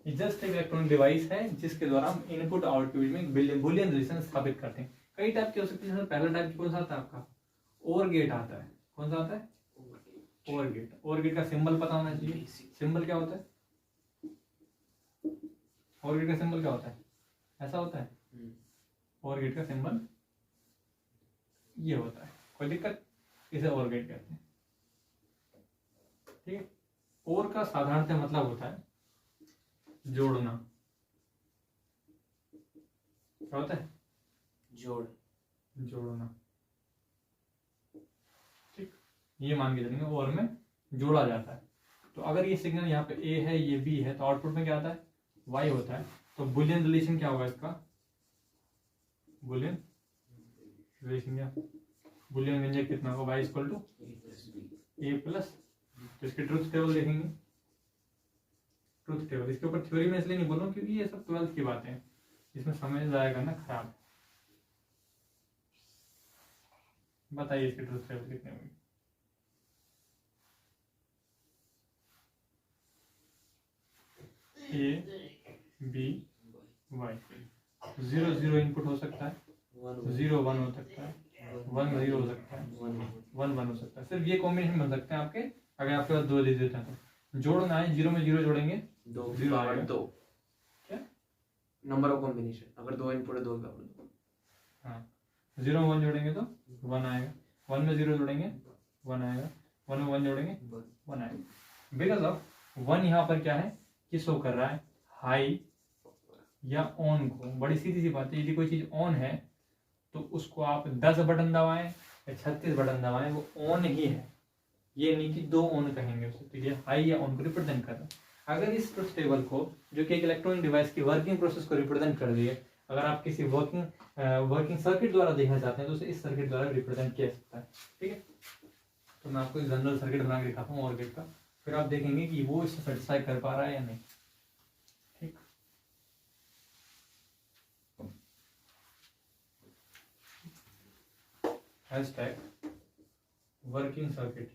ये जस्ट एक इलेक्ट्रॉनिक डिवाइस है जिसके द्वारा हम इनपुट आउटपुट में बुलियन रिलेशन स्थापित करते हैं। कई टाइप के हो सकते हैं। पहला टाइप कौन सा आता है आपका? और गेट आता है। कौन सा आता है? और गेट। और गेट का सिंबल पता होना चाहिए। सिंबल क्या होता है? और गेट का सिंबल क्या होता है? ऐसा होता है। और गेट का सिंबल ये होता है। कोई दिक्कत? इसे और गेट कहते हैं। ठीक है। और का साधारणतः मतलब होता है जोड़ना। क्या होता है? जोड़ना। ये मान के चलेंगे और में जोड़ा जाता है। तो अगर ये सिग्नल यहाँ पे ए है, ये बी है, तो आउटपुट में क्या आता है? वाई होता है। तो बुलियन रिलेशन क्या होगा इसका? बुलियन रिलेशन क्या? बुलियन व्यंजक कितना होगा? Y equal to A plus. तो इसके ट्रुथ टेबल देखेंगे। ट्रुथ टेबल इसके ऊपर थ्योरी में इसलिए नहीं बोल रहा हूँ क्योंकि ये सब 12th की बातें हैं, इसमें समय जाया करना खराब है। बताइए इसके ट्रुथ टेबल कितने होंगे? ए बी वाई। 0 0 इनपुट हो सकता है, 0 1 हो सकता है, 1 0 हो सकता है, 1 1 हो सकता है। सिर्फ ये कॉम्बिनेशन बन सकते हैं आपके, अगर आपके पास 2 डिजिट है तो। जोड़ना है, 0 में 0 जोड़ेंगे 2 0 आएगा। 2 क्या नंबर ऑफ कॉम्बिनेशन, अगर 2 इनपुट है 2 का 2। हाँ, 0 में 1 जोड़ेंगे तो 1 आएगा, 1 में 0 जोड़ेंगे 1 आएगा, 1 में 1 जोड़ेंगे 1 आएगा। बिकॉज ऑफ 1 यहाँ पर क्या है कि शो कर रहा है हाई या ऑन को। बड़ी सीधी सी बात है, यदि कोई चीज ऑन है तो उसको आप 10 बटन दबाएं या 36 बटन दबाएं, वो ऑन ही है। ये नहीं कि 2 ऑन कहेंगे उसे, तो ये हाई या ऑन को रिप्रेजेंट कर रहा है। अगर इस ट्रुथ टेबल को, जो कि एक इलेक्ट्रॉनिक डिवाइस की वर्किंग प्रोसेस को रिप्रेजेंट कर दिए, अगर आप किसी वर्किंग सर्किट द्वारा देखना चाहते हैं तो उसे इस सर्किट द्वारा रिप्रेजेंट किया सकता है। ठीक है, तो मैं आपको एक जनरल सर्किट बना के दिखाता हूँ और गेट का, फिर आप देखेंगे कि वो इससे सेटिस्फाई कर पा रहा है या नहीं। ठीक, हैशटैग वर्किंग सर्किट।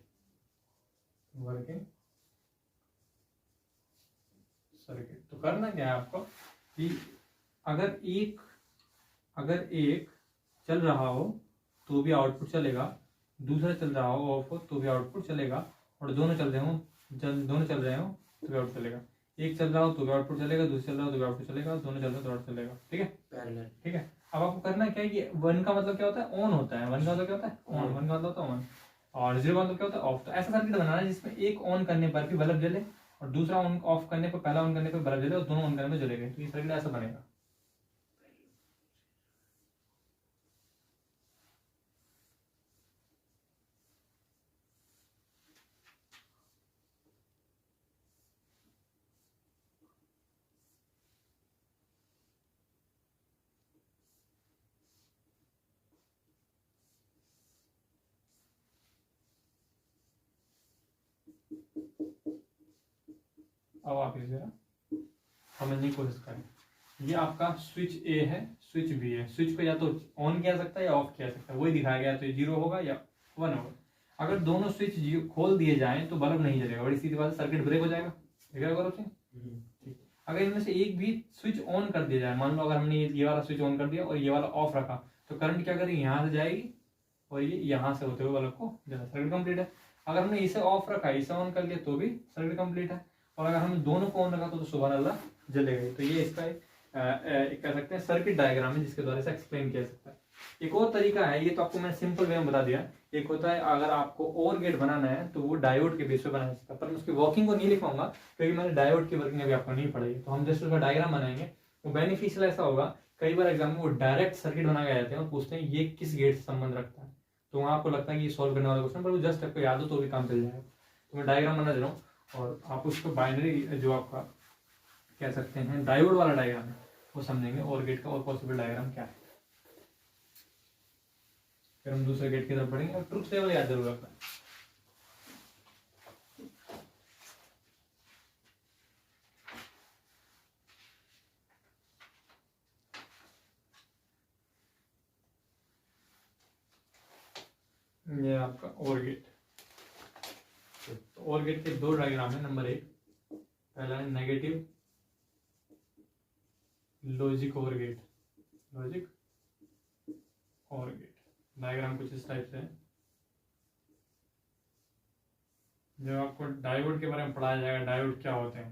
तो करना क्या है आपको कि अगर एक चल रहा हो तो भी आउटपुट चलेगा, दूसरा चल रहा हो ऑफ हो तो भी आउटपुट चलेगा, और दोनों चल रहे हो तो भी आउटपुट चलेगा। एक चल रहा हो तो भी आउटपुट चलेगा, दूसरा चल रहा हो तो भी आउटपुट चलेगा, दोनों चल रहे हो तो आउटपुट चलेगा। ठीक है, पैरेलल। ठीक है। अब आपको करना क्या है कि 1 का मतलब क्या होता है? ऑन होता है। 1 का मतलब क्या होता है? ऑन। 1 का मतलब होता है ऑन, और 0 का मतलब क्या होता है? ऑफ। तो ऐसा सर्किट बनाना है जिसमें एक ऑन करने पर भी बल्ब जले और दूसरा ऑन ऑफ करने पर, पहला ऑन करने पर बल्ब जले और दोनों ऑन करने पर जलेगा। तो ये सर्किट ऐसा बनेगा। अब आप इसे समझने की कोशिश करें। ये आपका स्विच ए है, स्विच बी है। स्विच को या तो ऑन किया सकता है या ऑफ किया सकता है, वही दिखाया गया। तो ये 0 होगा या 1 होगा। अगर दोनों स्विच खोल दिए जाएं तो बल्ब नहीं जलेगा। बड़ी सीधी बात है, सर्किट ब्रेक हो जाएगा। ठीक है। अगर इनमें से एक भी स्विच ऑन कर दिया जाए, मान लो अगर हमने ये वाला स्विच ऑन कर दिया और ये वाला ऑफ रखा, तो करंट क्या करेगी? यहाँ से जाएगी और ये यहाँ से होते हुए बल्ब को जला। सर्किट कंप्लीट है। अगर हमने इसे ऑफ रखा, इसे ऑन कर लिया तो भी सर्किट कंप्लीट है। और अगर हमने दोनों को ऑन रखा तो सुबह अल्लाह जलेगा। तो ये इसका एक कह सकते हैं सर्किट डायग्राम है जिसके द्वारा इसे एक्सप्लेन किया सकता है। एक और तरीका है, ये तो आपको मैं सिंपल वे में बता दिया। एक होता है अगर आपको और गेट बनाना है तो वो डायोड के बेस पे बनाया जाता है, पर मैं उसकी वर्किंग को नहीं लिख पाऊंगा क्योंकि मैंने डायोड की वर्किंग अभी आपको नहीं पढ़ाई। तो हम जस्ट उसका डायग्राम बनाएंगे। वो बेनिफिशियल ऐसा होगा, कई बार एग्जाम में वो डायरेक्ट सर्किट बना के जाते हैं और पूछते हैं ये किस गेट से संबंध रखता है, तो वहाँ आपको लगता है कि ये सॉल्व करने वाला क्वेश्चन, पर वो जस्ट आपको याद हो तो भी काम चल जाएगा। तो मैं डायग्राम बना दे रहा हूँ और आप उसको बाइनरी जो आपका कह सकते हैं डायोड वाला डायग्राम है वो समझेंगे, और गेट का और पॉसिबल डायग्राम क्या है। फिर हम दूसरे गेट की तरफ बढ़ेंगे और ट्रुथ टेबल याद जरूर रखना। ये आपका और गेट, तो और गेट के दो डायग्राम है। नंबर 1 पहला है नेगेटिव लॉजिक और गेट, लॉजिक और गेट। डायग्राम कुछ इस टाइप से है। जब आपको डायोड के बारे में पढ़ाया जाएगा, डायोड क्या होते हैं,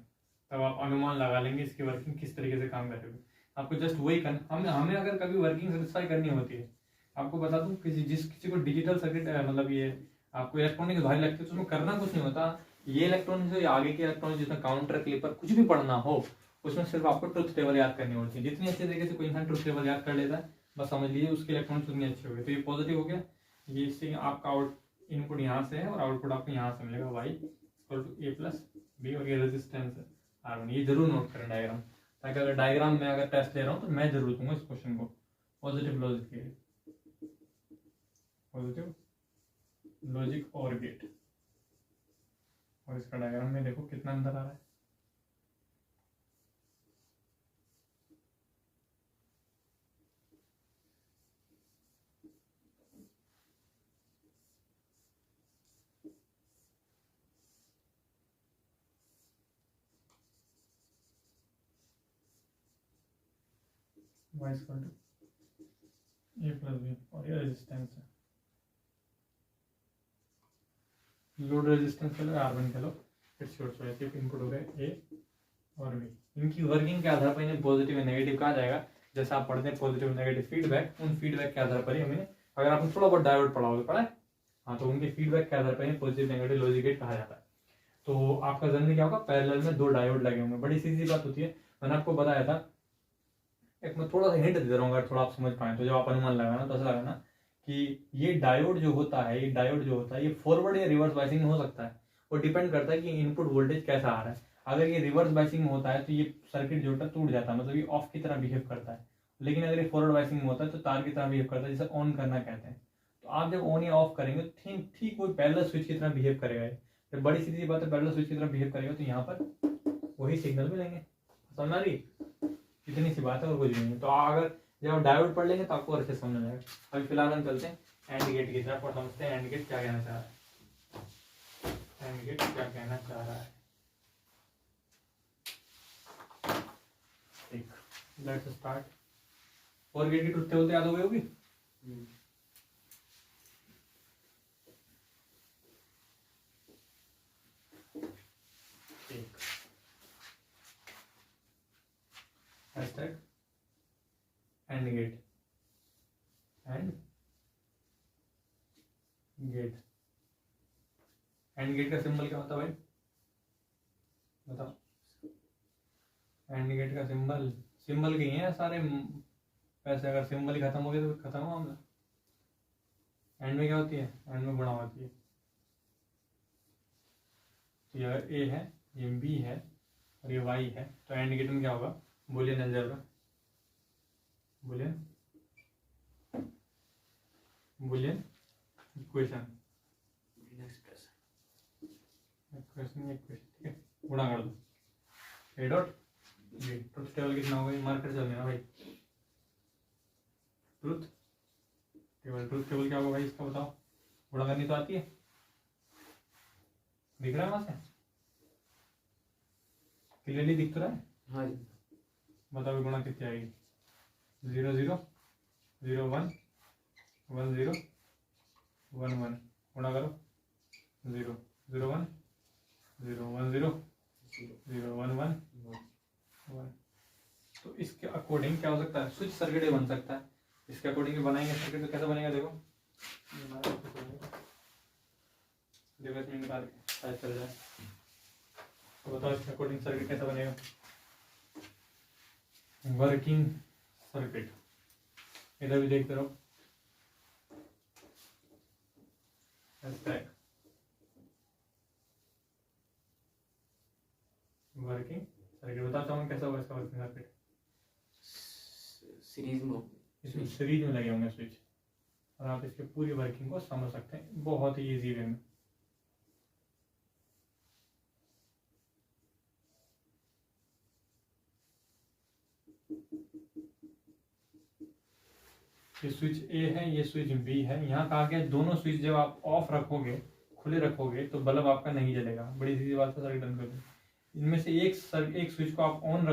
तब आप अनुमान लगा लेंगे इसकी वर्किंग किस तरीके से काम करेगी। आपको जस्ट वही करना, हमें अगर कभी वर्किंग सेटिस्फाई करनी होती है, आपको बता दूं किसी को डिजिटल सर्किट मतलब ये आपको इलेक्ट्रॉनिक भारी लगती है तो उसमें करना कुछ नहीं होता। ये इलेक्ट्रॉनिक्स हो या आगे के इलेक्ट्रॉनिक्स जिसमें काउंटर क्लिपर कुछ भी पढ़ना हो, उसमें सिर्फ आपको ट्रुथ टेबल याद करनी होती है। जितनी अच्छे तरीके से कोई इंसान ट्रुथ टेबल याद कर लेता है, बस समझ लीजिए उसके इलेक्ट्रॉनिक्स उतनी अच्छी हो गई। तो ये पॉजिटिव हो गया, ये इससे आपका इनपुट यहाँ से है और आउटपुट आपको यहाँ से मिलेगा y equal to a plus B, और ये रेजिस्टेंस है R1। ये जरूर नोट करें डायग्राम, ताकि अगर डायग्राम में अगर टेस्ट ले रहा हूँ तो मैं जरूर दूंगा इस क्वेश्चन को। पॉजिटिव लॉजिक के लिए, पॉजिटिव लॉजिक और गेट, और इसका डायग्राम में देखो कितना अंदर आ रहा है। y equal to a plus B, और ये रेजिस्टेंस है। लोड रेजिस्टेंस के लो R1 के लो, इट्स योर चॉइस। इनपुट हो गए A और B। इनकी वर्किंग के आधार पर इन्हें पॉजिटिव और नेगेटिव कहा जाएगा। जैसे आप पढ़ते हैं पॉजिटिव नेगेटिव फीडबैक, उन फीडबैक के आधार पर ही हमें, अगर आपने थोड़ा बहुत डायोड पढ़ा हो पढ़ा है, हाँ, तो उनके फीडबैक के आधार पर ही पॉजिटिव नेगेटिव लॉजिक गेट कहा जाता है। तो आपका जनरली क्या होगा, पैरेलल में 2 डायोड लगे होंगे। बड़ी सीधी बात होती है, मैंने आपको बताया था। एक मैं थोड़ा सा हिंट दे रहा हूँ, अगर थोड़ा आप समझ पाए तो जब आप अनुमान लगाना तो ऐसा लगाना कि ये डायोड जो होता है, ये फॉरवर्ड या रिवर्स बाइसिंग में हो सकता है। वो डिपेंड करता है कि इनपुट वोल्टेज कैसा आ रहा है। अगर ये रिवर्स बाइसिंग में होता है तो ये सर्किट जो होता है टूट जाता है, मतलब ये ऑफ की तरह बिहेव करता है। लेकिन अगर ये फॉरवर्ड बाइसिंग में होता है तो तार की तरह बिहेव करता है, जिसे ऑन करना कहते हैं। तो आप जब ऑन या ऑफ करेंगे तो ठीक वो पैरेलल स्विच की तरह बिहेव करेगा। जब बड़ी सीधी बात है, पैरेलल स्विच की तरह बिहेव करेगा तो यहाँ पर वही सिग्नल मिलेंगे। समझ आ रही? इतनी सी बात है और कुछ भी नहीं। तो अगर जब आप डायोड पढ़ लेंगे तो आपको अच्छे समझ में आएगा। अभी फिलहाल हम चलते हैं एंड गेट की तरफ और समझते हैं एंड गेट क्या कहना चाह रहा है। एंड गेट क्या कहना चाह रहा है, ठीक, लेट्स स्टार्ट। और गेट की ट्रुथ टेबल याद हो गई होगी। Hashtag AND gate, AND gate. AND gate का सिंबल क्या होता है भाई, बताओ। एंड गेट का सिंबल कहीं है सारे वैसे, अगर सिंबल ही खत्म हो गया तो खत्म हो मामला। एंड में क्या होती है, एंड में गुणा होती है। तो ये ए है, ये बी है और ये वाई है, तो एंड गेट में क्या होगा, बुलियन अलजेब्रा, बुलियन इक्वेशन, ठीक है, गुणा कर दो। A dot B, truth table कितना होगा, मार्कर चल रहा भाई। ट्रुथ टेबल क्या होगा भाई, इसका बताओ। गुणा करनी तो आती है, दिख रहा है वहां से, क्लियरली दिख तो रहा है। हाँ जी। बताओ गुणा कितनी आएगी, 0 0 0 1 1 0 1 1, गुणा करो। 0 0 1 0 1 0 0 1 1 1। तो इसके अकॉर्डिंग क्या हो सकता है, स्विच सर्किट बन सकता है। इसके अकॉर्डिंग बनाएंगे सर्किट तो कैसा बनेगा देखो, देखो इसमें निकाल के शायद चल जाए। तो बताओ इसके अकॉर्डिंग सर्किट कैसा बनेगा, वर्किंग सर्किट। इधर भी देखते रहो, वर्किंग सर्किट। बताओ चाहूँ कैसा होगा इसका वर्किंग सर्किट। सीरीज में इसमें सीरीज में लगे होंगे स्विच, और आप इसके पूरी वर्किंग को समझ सकते हैं बहुत ही इजी वे में। ये स्विच ए है, ये स्विच बी है। यहाँ कहा गया दोनों स्विच जब आप ऑफ रखोगे, खुले रखोगे, तो बल्ब आपका नहीं जलेगा। बड़ी सीधी बात है सर्किट कर दो। इनमें से एक स्विच को आप ऑन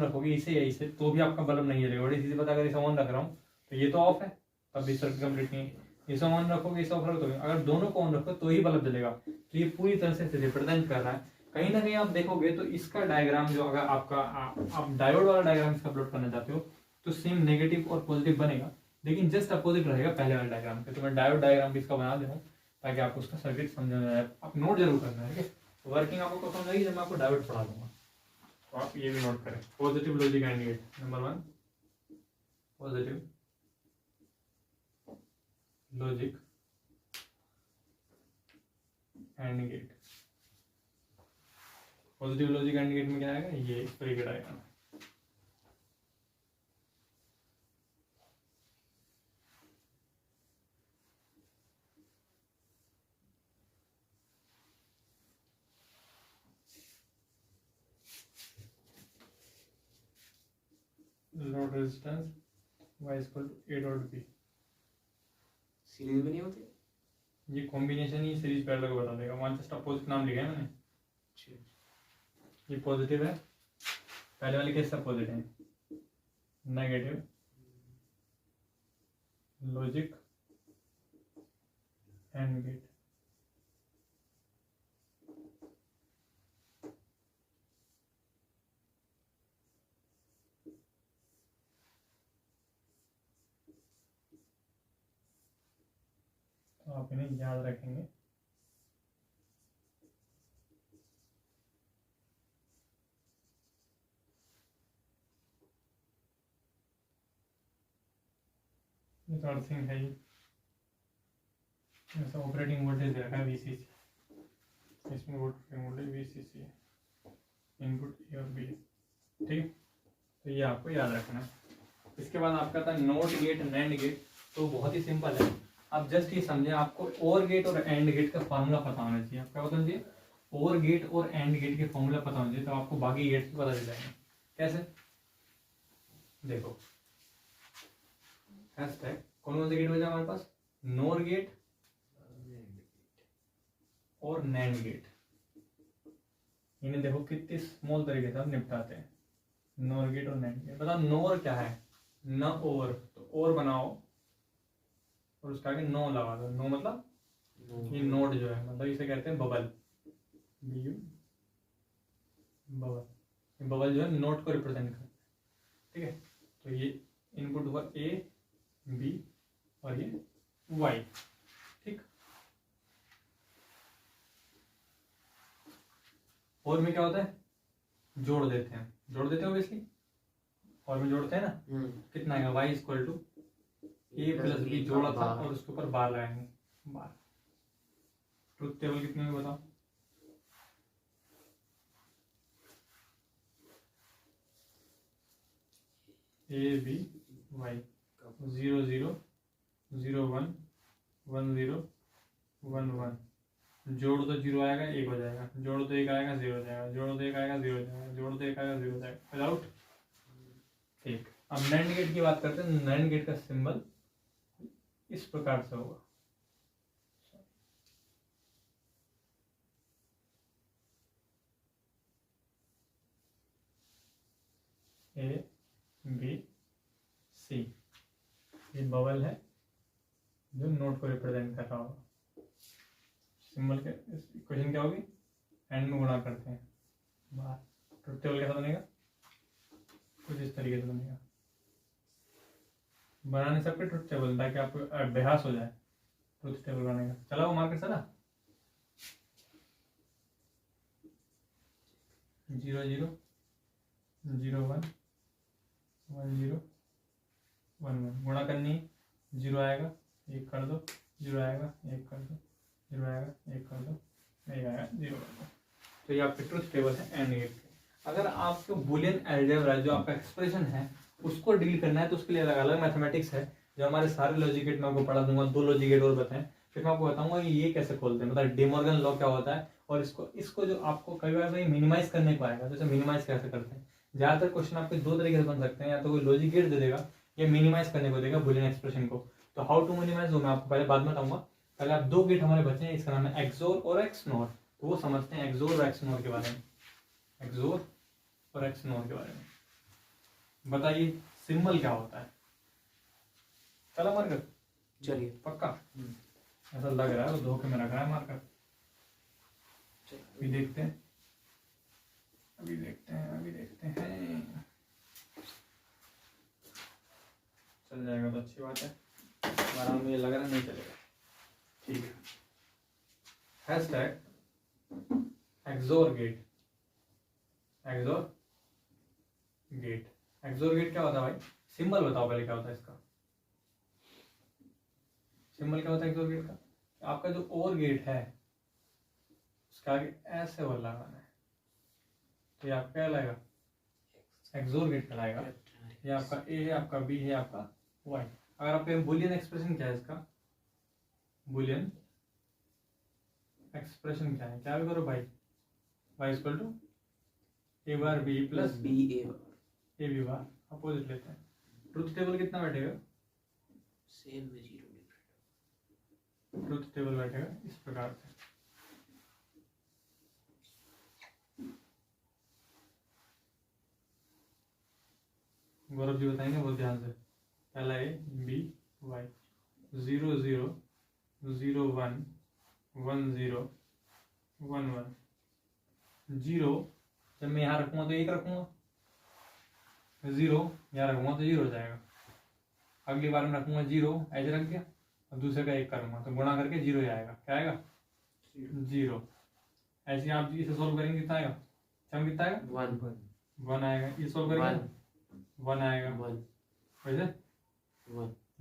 रखोगे इसे या इसे, तो भी आपका बल्ब नहीं जलेगा। बड़ी सीधी बात, अगर इसे ऑन रख रहा हूँ तो ये तो ऑफ है, तब भी सर्किट कंप्लीट नहीं है। इसे ऑन रखोगे, इसे ऑफ रखोगे, अगर दोनों को ऑन रखो तो ही बल्ब जलेगा। तो ये पूरी तरह से रिप्रेजेंट कर रहा है। कहीं ना कहीं आप देखोगे तो इसका डायग्राम जो, अगर आपका आप डायोड वाला डायग्राम इसका प्लॉट करना चाहते हो तो सेम नेगेटिव और पॉजिटिव बनेगा, लेकिन जस्ट अपोजिट रहेगा पहले वाले डायग्राम के। तो मैं डायोड डायग्राम भी इसका बना दे रहा हूँ ताकि आपको उसका सर्किट समझ में आए। आप नोट जरूर करना है, ठीक है। वर्किंग आपको कब समझ आएगी, जब मैं आपको डायोड पढ़ा दूंगा। तो आप ये भी नोट करें, positive logic AND gate. Number 1 positive logic AND gate. Positive logic AND gate में क्या आएगा, ये इस पर गेट आएगा। Load resistance y equal to a dot b। Series में नहीं होती। ये कॉम्बिनेशन ही सीरीज पैरेलल को बता देगा। वहां जस्ट अपोजिट नाम लिखा है मैंने। ये पॉजिटिव है, पहले वाले केस अपोजिट है, नेगेटिव लॉजिक एंड गेट। तो आप इन्हें याद रखेंगे। ये तो अर्थिंग है, ये ऐसा ऑपरेटिंग वोल्टेज दे रखा है VCC, इसमें ऑपरेटिंग वोल्टेज VCC है, इनपुट ए और बी, ठीक है। तो ये आपको याद रखना है। इसके बाद आपका था नॉट गेट नैंड गेट। तो बहुत ही सिंपल है, आप जस्ट ये समझे, आपको और गेट और एंड गेट का फार्मूला पता होना चाहिए। आपका पता होना चाहिए, और गेट और एंड गेट के फार्मूला पता होना चाहिए, तो आपको बाकी गेट पता चल जाएंगे। कैसे, देखो हैशटैग कौन से गेट बचा हमारे पास, नोर गेट और नैंड गेट। इन्हें देखो कितने स्मॉल तरीके से हम निपटाते हैं, नोर गेट और नैंड गेट। बताओ नोर क्या है, न ओवर, तो और बनाओ और उसका आगे नो लगा दो। नो मतलब ये नोड जो है, मतलब इसे कहते हैं बबल, बबल। ये बबल जो है नोट को रिप्रेजेंट करता है, ठीक है। तो ये इनपुट हुआ ए बी और ये वाई, ठीक। और में क्या होता है, जोड़ देते हैं, जोड़ देते हैं ऑब्वियसली, और में जोड़ते हैं ना। कितना आएगा, Y equal to A plus B जोड़ा था और उसके ऊपर बार लगाएंगे, बार। ट्रुथ टेबल कितने में बताओ, ए बी वाई 0 0 0 1 1 0 1 1। जोड़ तो 0 आएगा, 1 हो जाएगा, जोड़ तो 1 आएगा 0 हो जाएगा, जोड़ तो 1 आएगा 0 हो जाएगा, जोड़ तो 1 आएगा 0 हो जाएगा, विदाउट, ठीक। अब नैंड गेट की बात करते हैं। नैंड गेट का सिंबल इस प्रकार से होगा, ए बी सी। ये बबल है जो नोट को रिप्रेजेंट कर रहा होगा। सिंबल के इक्वेशन क्या होगी, एंड में गुणा करते हैं बाहर। ट्रुथ टेबल कैसा बनेगा, कुछ इस तरीके से बनेगा। बनाने सबके ट्रुथ टेबल ताकि आपको अभ्यास हो जाए ट्रुथ टेबल बनाने का। चला वो मार्केट चला 0 0 0 1 1 0 1 1 गुणा करनी 0 आएगा 1 कर दो 0 आएगा 1 कर दो 0 आएगा 1 कर दो 1 आएगा 0 कर दो। तो ये आपके ट्रुथ टेबल है एंड गेट के। अगर आपको बुलियन अलजेब्रा जो आपका एक्सप्रेशन है उसको डील करना है तो उसके लिए अलग अलग मैथमेटिक्स है जो हमारे सारे लॉजिक गेट मैं आपको पढ़ा दूंगा। 2 लॉजिक गेट और बताएं, फिर मैं आपको बताऊंगा कि ये कैसे खोलते हैं, मतलब डिमॉर्गन लॉ क्या होता है और इसको जो आपको कई बार मिनिमाइज करने को आएगा, जैसे मिनिमाइज कैसे करते हैं। ज्यादातर क्वेश्चन आपके 2 तरीके से बन सकते हैं, या तो कोई लॉजिक गेट दे देगा या मिनिमाइज करने को देगा बुलियन एक्सप्रेशन को। तो हाउ टू मिनिमाइज वो मैं आपको पहले बाद में बताऊंगा। पहले आप 2 गेट हमारे बचे हैं, इसका नाम है एक्सोर और एक्सनोर। तो वो समझते हैं एक्सोर और एक्सनोर के बारे में। एक्सोर और एक्सनोर के बारे में बताइए सिंबल क्या होता है। चला मार्कर चलिए पक्का ऐसा लग रहा है वो धोखे में रख रहा है मार्कर। अभी देखते हैं अभी देखते हैं चल जाएगा तो अच्छी बात है, आराम में लग रहा है नहीं चलेगा ठीक है। Hashtag XOR gate. XOR gate XOR gate क्या होता है भाई, सिंबल बताओ पहले क्या होता है इसका। सिंबल क्या होता है एक्सोर गेट का, आपका जो और गेट है उसके आगे ऐसे वाला लगाना है तो ये आपका क्या लाएगा एक्सोर गेट कहलाएगा। ये आपका ए है, आपका बी है, आपका वाई। अगर आपके बुलियन एक्सप्रेशन क्या है इसका, बुलियन एक्सप्रेशन क्या है, क्या भी करो भाई Y equal to A bar B plus B A B bar opposite लेते हैं। ट्रुथ टेबल कितना बैठेगा, सेम में 0 डिफरेंट। ट्रुथ टेबल बैठेगा इस प्रकार से। गौरव जी बताएंगे बहुत ध्यान से। पहला ए बी वाई 0 0 0 1 1 0 1 1 0। जब मैं यहाँ रखूंगा तो 1 रखूंगा, 0 यहाँ रखूंगा तो 0 हो जाएगा। अगली बार में रखूंगा 0 ऐसे रख दिया और दूसरे का 1 करूंगा तो गुणा करके 0 ही आएगा। क्या आएगा 0। ऐसे आप इसे सोल्व करेंगे कितना आएगा, सम कितना आएगा 1 आएगा। ये सोल्व करेंगे 1 आएगा, वैसे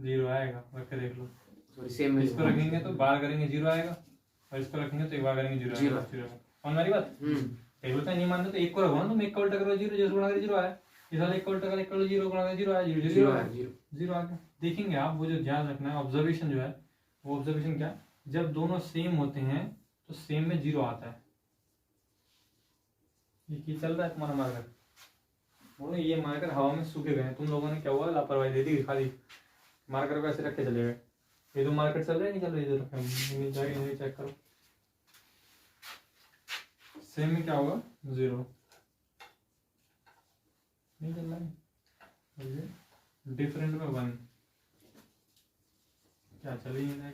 0 आएगा। रख के देख लो, सॉरी सेम में इसको रखेंगे तो बार करेंगे 0 आएगा और इसको रखेंगे तो एक बार करेंगे 0 आएगा। 0 हमारी बात टेबल का नहीं मानते तो 1 को रखो ना, तुम 1 का उल्टा करो 0 गुणा करो 0 आया। इस वाले 1 का उल्टा करो 0 गुणा करो 0 आया, 0 आ गया। देखेंगे आप वो जो ध्यान रखना है ऑब्जर्वेशन जो है वो ऑब्जर्वेशन क्या, जब दोनों सेम होते हैं तो सेम में 0 आता है। ये चल रहा है तुम्हारा मार्कर, बोलो ये मार्कर हवा में सूखे गए। तुम लोगों ने क्या हुआ लापरवाही दे दी, दिखा दी, मार्कर को ऐसे रख के चले गए। ये तो मार्कर चल रहा है नहीं चल रहा है, इधर चेक करो सेम में क्या होगा 0 नहीं चल रहा है, डिफरेंट में 1 क्या चल ही नहीं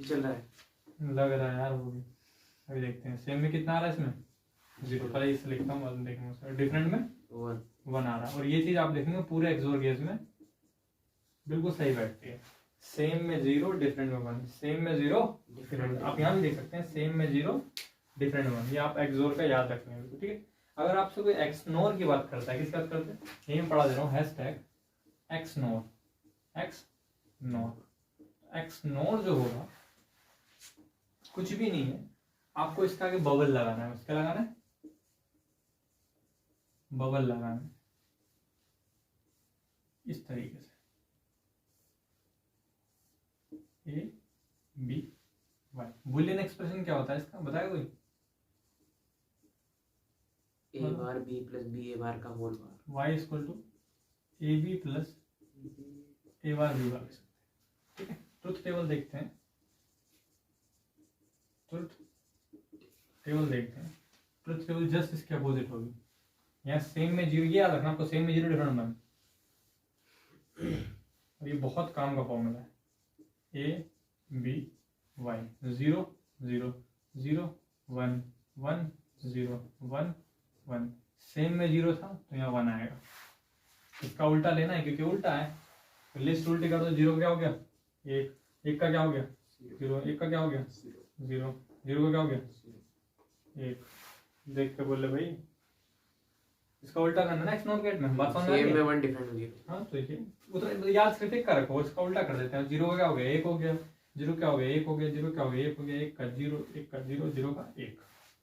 चल रहा है, लग रहा है यार वो भी। अभी देखते हैं सेम में कितना आ रहा है इसमें 0। पहले इसे लिखता हूँ बाद में देखेंगे। डिफरेंट में 1 आ रहा है और ये चीज आप देखेंगे पूरे एक्सोर केस में बिल्कुल सही बैठती है। सेम में 0 डिफरेंट में 1, सेम में 0 डिफरेंट। आप यहाँ भी देख सकते हैं सेम में 0 डिफरेंट में 1। ये आप एक्सोर का याद रखना है ठीक है। अगर आपसे कोई एक्सनोर की बात करता है, किसकी बात करते हैं, यही मैं पढ़ा दे रहा हूँ हैशटैग एक्सनोर। एक्सनोर जो होगा कुछ भी नहीं है, आपको इसका आगे बबल लगाना है। क्या लगाना है, बबल लगाना है इस तरीके से A B Y. Boolean expression क्या होता है इसका बताया कोई, A bar B plus B A bar का whole bar Y equal to A B plus A bar B bar. ठीक है, ट्रुथ टेबल देखते हैं। ट्रुथ टेबल जस्ट इसके अपोजिट होगी। यहाँ सेम में 0, ये याद रखना आपको, सेम में 0 डिफरेंट 1। और ये बहुत काम का फॉर्मूला है, ए बी वाई 0 0 0 1 1 0 1 1। सेम में 0 था तो यहाँ 1 आएगा। इसका उल्टा लेना है क्योंकि उल्टा है, तो लिस्ट उल्टी कर दो। 0 क्या हो गया 1, 1 का क्या हो गया 0, 1 का क्या हो गया 0, 0 का क्या हो गया 1। देख के बोले भाई इसका उल्टा करना ना एक्सनोर गेट में, बात समझ आ सेम गई? में 1 डिफरेंट 0। हाँ तो ये उतना याद सिर्फ एक का रखो, इसका उल्टा कर देते हैं। 0 का क्या हो गया 1 हो गया, 0 क्या हो गया 1 हो गया, 0 क्या हो गया 1 हो गया, 1 का 0, 1 का 0, 0 का 1।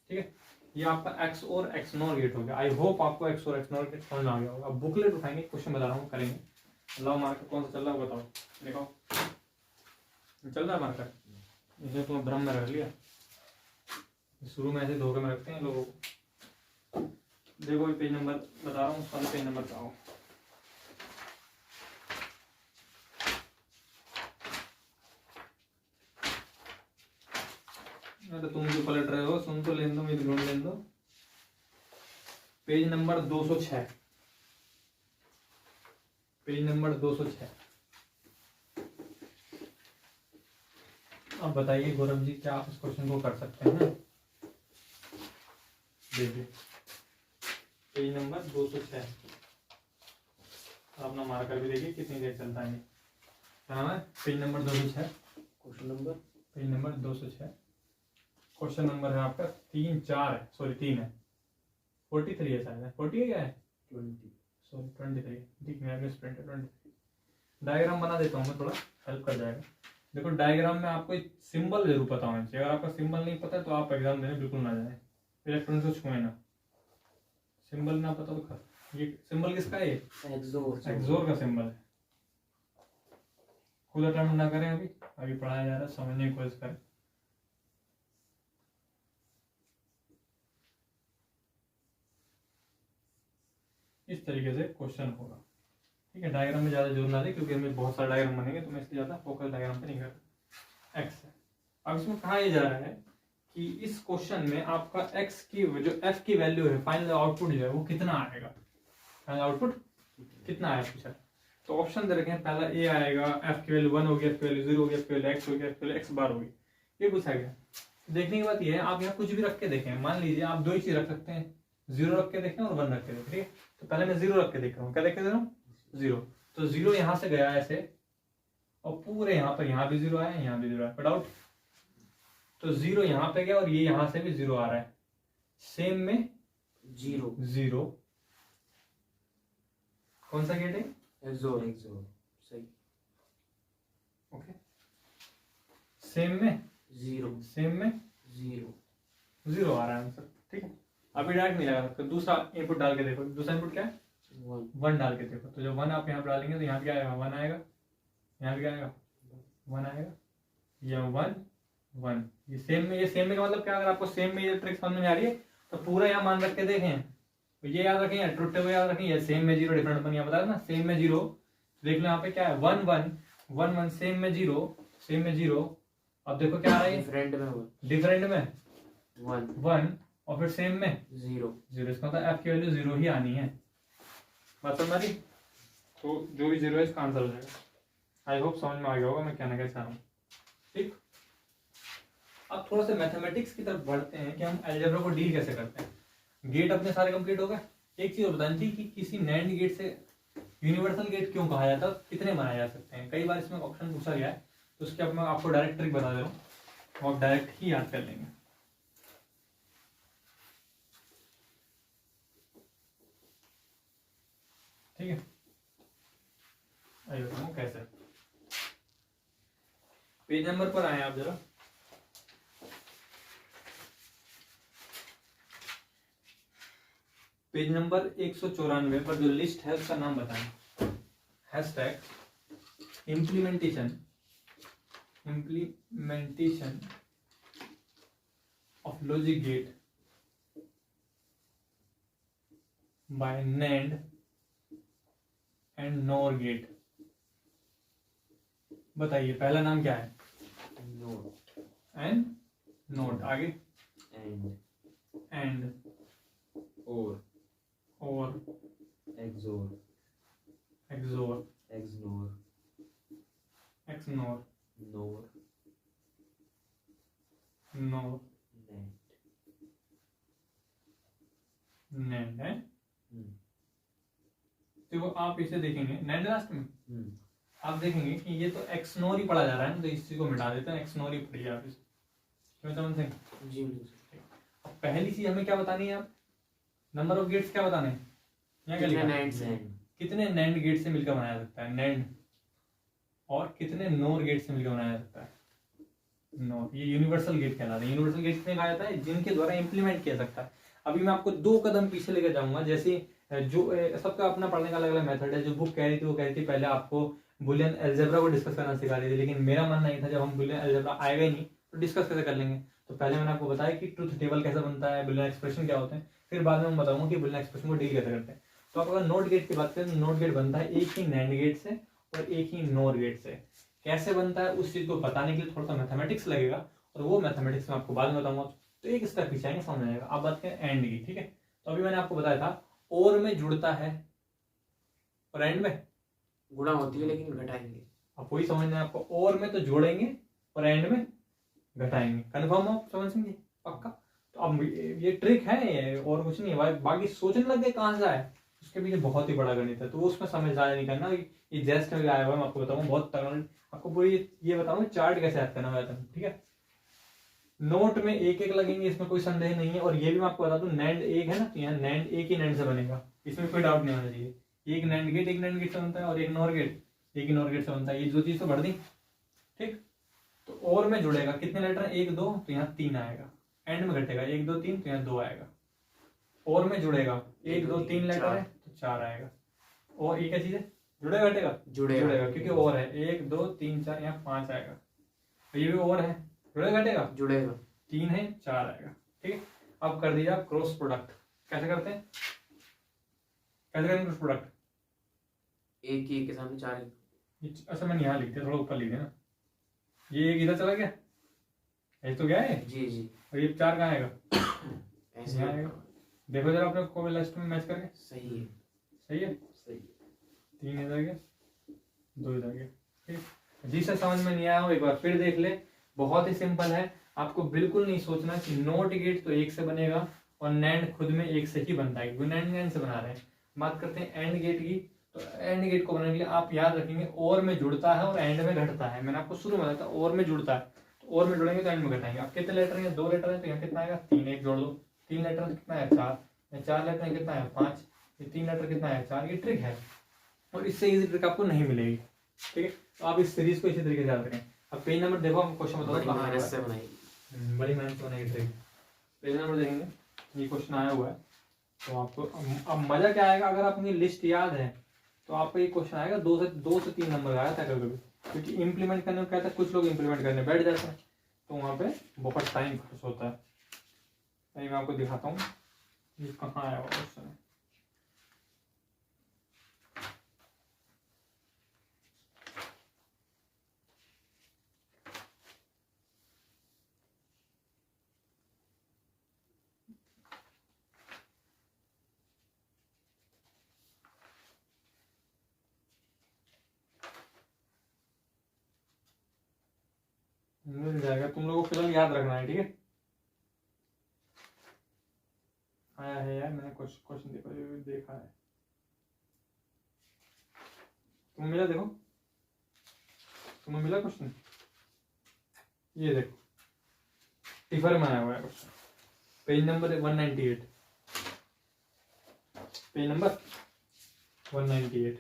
ठीक है, ये आपका एक्स और एक्सनोर गेट हो गया। आई होप आपको एक्स और एक्सनोर गेट समझ में आ गया होगा। अब बुकलेट उठाएंगे, क्वेश्चन बता रहा हूँ करेंगे। अल्लाह मार्कर कौन सा चल रहा है बताओ, देखो चल रहा है मार्कर, इसे तो भ्रम में रख लिया। शुरू में ऐसे धोखे में रखते हैं लोगों को। देखो पेज नंबर बता रहा हूँ, उसका पेज नंबर बताओ। तो तुम जो पलट रहे हो सुन तो लेने दो, मुझे ढूंढ लेने दो। Page number 206, page number 206। अब बताइए गौरव जी क्या आप इस क्वेश्चन को कर सकते हैं? देखिए पेज नंबर 206, अपना मार्कर भी देखिए कितनी देर चलता है। क्या नाम है? Page number 206, question number page number 206। Question number है आपका 3 4 है, सॉरी 3 है, 43 है शायद, 40 है क्या है 20। सॉरी 23। ठीक है एवरेज प्रिंट है 23। डायग्राम बना देता हूँ मैं, थोड़ा हेल्प कर जाएगा। देखो डायग्राम में आपको एक सिंबल जरूर पता होना चाहिए। अगर आपका सिंबल नहीं पता है तो आप एग्जाम देने बिल्कुल ना जाए, इलेक्ट्रॉनिक्स को छुए ना। सिंबल ना पता तो खा। ये सिंबल किसका है? एक्सोर। एक्सोर का सिंबल है। खुद अटेम्प्ट ना करें, अभी पढ़ाया जा रहा है, समझने की कोशिश करें। इस तरीके से क्वेश्चन होगा। ठीक है, डायग्राम में ज्यादा जोर ना दे क्योंकि हमें बहुत सारे डायग्राम बनेंगे, तो मैं इसलिए ज्यादा फोकस डायग्राम पे नहीं कर रहा। एक्स है। अब इसमें कहा यह जा रहा है कि इस क्वेश्चन में आपका एक्स की जो एफ की वैल्यू है, फाइनल आउटपुट जो है वो कितना आएगा, फाइनल आउटपुट कितना आया पूछा। तो ऑप्शन दे रखे हैं, पहला ए आएगा, एफ की वैल्यू 1 होगी, एफ की वैल्यू 0 होगी, एफ की वैल्यू एक्स होगी, एफ की वैल्यू एक्स बार होगी। ये पूछा गया। देखने की बात ये है, आप यहाँ कुछ भी रख के देखें। मान लीजिए आप दो ही चीज रख सकते हैं, 0 रख के देखें और 1 रख के देखें। ठीक है, तो पहले मैं 0 रख के देख रहा हूँ। क्या देख के दे रहा हूँ 0। तो 0 यहाँ से गया ऐसे और पूरे यहाँ पर, यहाँ भी 0 आया, यहाँ भी 0 आया, डाउट। तो 0 यहाँ पे गया और ये यहाँ से भी 0 आ रहा है। सेम में 0 कौन सा गेट है? एक्सोर। सही। ओके, सेम में 0 सेम में 0 आ रहा है आंसर। ठीक है, अभी डायरेक्ट नहीं लगा सकते, दूसरा इनपुट डाल के देखो। दूसरा इनपुट क्या है? 1 डाल के देखो। तो जब 1 आप यहाँ पर डालेंगे तो यहाँ क्या आएगा? 1 आएगा, यहाँ भी क्या आएगा? 1 आएगा, ये 1 1। ये सेम में, ये सेम में का मतलब क्या? अगर आपको सेम में ये ट्रिक समझ में आ रही है तो पूरा यहाँ मान रख के देखें। तो ये याद रखें, टूटे हुए याद रखें। ये सेम में 0 डिफरेंट बन, यहाँ बता ना सेम में 0। देख लो यहाँ पे क्या है? 1 1 1 1, सेम में 0, सेम में 0। अब देखो क्या आ रहा है? डिफरेंट में डिफरेंट में 1 और फिर सेम में 0। इसका मतलब एफ की वैल्यू 0 ही आनी है। बात समझ आ रही? तो जो भी 0 है इसका आंसर हो जाएगा। आई होप समझ में आ गया होगा मैं कहना क्या चाह रहा हूँ। ठीक, अब थोड़ा सा मैथमेटिक्स की तरफ बढ़ते हैं कि हम अलजेब्रा को डील कैसे करते हैं। गेट अपने सारे कंप्लीट हो गए। एक चीज बतानी थी कि किसी नैंड गेट से यूनिवर्सल गेट क्यों कहा जाता है, कितने बनाए जा सकते हैं। कई बार इसमें ऑप्शन पूछा गया है, तो उसके अब मैं आपको डायरेक्ट ट्रिक बता दे रहा हूँ, आप डायरेक्ट ही याद कर लेंगे। ठीक है, आइए बताऊँ कैसे। पेज नंबर पर आए आप जरा। पेज नंबर 194 पर जो लिस्ट है उसका नाम बताएं। Hashtag implementation of logic gate by NAND and NOR gate. बताइए पहला नाम क्या है? नोट एंड नोट, आगे एंड और XOR XNOR XNOR NOR NOR NOT NAND है देखो आप इसे देखेंगे नैंड लास्ट में हम्म, आप देखेंगे कि ये तो एक्सनोर ही पढ़ा जा रहा है ना, तो इस चीज को मिटा देते हैं, एक्सनोर ही पढ़िए आप इसे। क्यों समझ हैं? जी बिल्कुल। अब पहली चीज हमें क्या बतानी है, आप नंबर ऑफ गेट्स क्या बताने हैं, यहाँ क्या कितने लिखा है? नैंड से हैं? कितने नैंड गेट से मिलकर बनाया जा सकता है नैंड, और कितने नोर गेट से मिलकर बनाया जा सकता है नोर। ये यूनिवर्सल गेट कहलाता है। यूनिवर्सल गेट किसमें कहा जाता है? जिनके द्वारा इंप्लीमेंट किया सकता है। अभी मैं आपको 2 कदम पीछे लेकर जाऊंगा, जैसे जो सबका अपना पढ़ने का अलग अलग मेथड है। जो बुक कह रही थी वो कह रही थी पहले आपको बुलियन अलजेब्रा को डिस्कस करना सिखा रही थी, लेकिन मेरा मानना ये था जब हम बुलियन अलजेब्रा आएगा ही नहीं तो डिस्कस कैसे कर लेंगे। तो पहले मैंने आपको बताया कि ट्रुथ टेबल कैसे बनता है, बुलियन एक्सप्रेशन क्या होते हैं, फिर बाद में मैं बताऊंगा कि बुलियन एक्सप्रेशन को डील कैसे करते हैं। तो आप अगर नोट गेट की बात करें तो नोट गेट बनता है एक ही नैंड गेट से और एक ही नोर गेट से। कैसे बनता है उस चीज को बताने के लिए थोड़ा सा मैथमेटिक्स लगेगा, और वो मैथमेटिक्स में आपको बाद में बताऊंगा। तो एक स्टेप पीछे आएंगे, समझ आएगा। अब बात करें एंड की, ठीक है। तो अभी मैंने आपको बताया था और में जुड़ता है और एंड में गुणा होती है लेकिन घटाएंगे। अब वही समझना है आपको, और में तो जोड़ेंगे और एंड में घटाएंगे। कन्फर्म आप समझेंगे पक्का? तो अब ये ट्रिक है ये, और कुछ नहीं है भाई। बाकी सोचने लग गए कहां से आए, उसके पीछे बहुत ही बड़ा गणित है, तो उसमें समय जाया नहीं करना। ये जस्ट में आया हुआ है, मैं आपको बताऊंगा बहुत तगड़ा। आपको पूरी ये बताऊंगा चार्ट कैसे याद करना है, ठीक है। नोट में एक एक लगेंगे, इसमें कोई संदेह नहीं है। और ये भी मैं आपको बता दूं, नैंड एक है ना, तो यहाँ नैंड एक ही नैंड से बनेगा, इसमें कोई डाउट नहीं होना चाहिए। एक नैंड गेट से बनता है, और एक नॉर गेट एक ही नॉर गेट से बनता है। ये 2 चीज तो बढ़ दी, ठीक। तो और में जुड़ेगा कितने लेटर, 1 2, तो यहाँ 3 आएगा। एंड में घटेगा 1 2 3, तो यहाँ 2 आएगा। और में जुड़ेगा 1 2 3 लेटर है तो 4 आएगा। और ये क्या चीज है, जुड़ेगा घटेगा? जुड़ेगा, क्योंकि और है 1 2 3 4, यहाँ 5 आएगा। तो ये भी और है, जुड़ेगा घटेगा? जुड़ेगा। 3 है 4 आएगा, ठीक है। अब कर दीजिए आप क्रॉस प्रोडक्ट। कैसे करते हैं, कैसे करेंगे क्रॉस प्रोडक्ट? एक ही एक के सामने 4 अच्छा मैंने यहाँ लिख दिया, थोड़ा ऊपर लिख दिया ना। ये एक इधर चला गया, ये तो गया है, जी जी। और ये 4 कहाँ आएगा? ऐसे यहाँ आएगा। देखो जरा अपने को लिस्ट में मैच करके। सही है। सही है, सही है। 3 इधर गया 2 इधर गया, ठीक। जिसे समझ में नहीं आया हो एक बार फिर देख ले। बहुत ही सिंपल है, आपको बिल्कुल नहीं सोचना कि नोट गेट तो 1 से बनेगा और नैंड खुद में 1 से ही बनता है, क्योंकि नैंड से बना रहे हैं। बात करते हैं एंड गेट की, तो एंड गेट को बनाने के लिए आप याद रखेंगे और में जुड़ता है और एंड में घटता है। मैंने आपको शुरू में बताया था और में जुड़ता है, तो और में जुड़ेंगे तो एंड में घटाएंगे। अब कितने लेटर हैं, 2 लेटर है, तो यहाँ कितना आएगा 3, 1 जोड़ दो। 3 लेटर कितना है 4, 4 लेटर कितना है 5, ये 3 लेटर कितना है 4। ये ट्रिक है, और इससे इजी ट्रिक आपको नहीं मिलेगी, ठीक है। तो आप इस सीरीज को इसी तरीके से याद रखें। अब पेज नंबर देखो, हम क्वेश्चन बताओ बड़ी कहाँ आया मेहनत हुआ से है। बनाई। बड़ी मेहनत से बनाई ट्रिक। पेज नंबर देखेंगे, ये क्वेश्चन आया हुआ है। तो आपको अब मजा क्या आएगा, अगर आपको लिस्ट याद है तो आपको ये क्वेश्चन आएगा 2 से 3 नंबर आया था कभी कभी, क्योंकि इंप्लीमेंट करने में क्या था, कुछ लोग इंप्लीमेंट करने बैठ जाते हैं तो वहाँ पे बहुत टाइम खर्च होता है। मैं आपको दिखाता हूँ ये कहाँ आया हुआ क्वेश्चन है। मिल जाएगा, तुम लोगों को फिलहाल याद रखना है, ठीक है। आया है यार, मैंने कुछ क्वेश्चन देखा है। तुम्हें मिला, देखो तुम्हें मिला क्वेश्चन, ये देखो टिफर में आया हुआ है question, page number 198, page number 198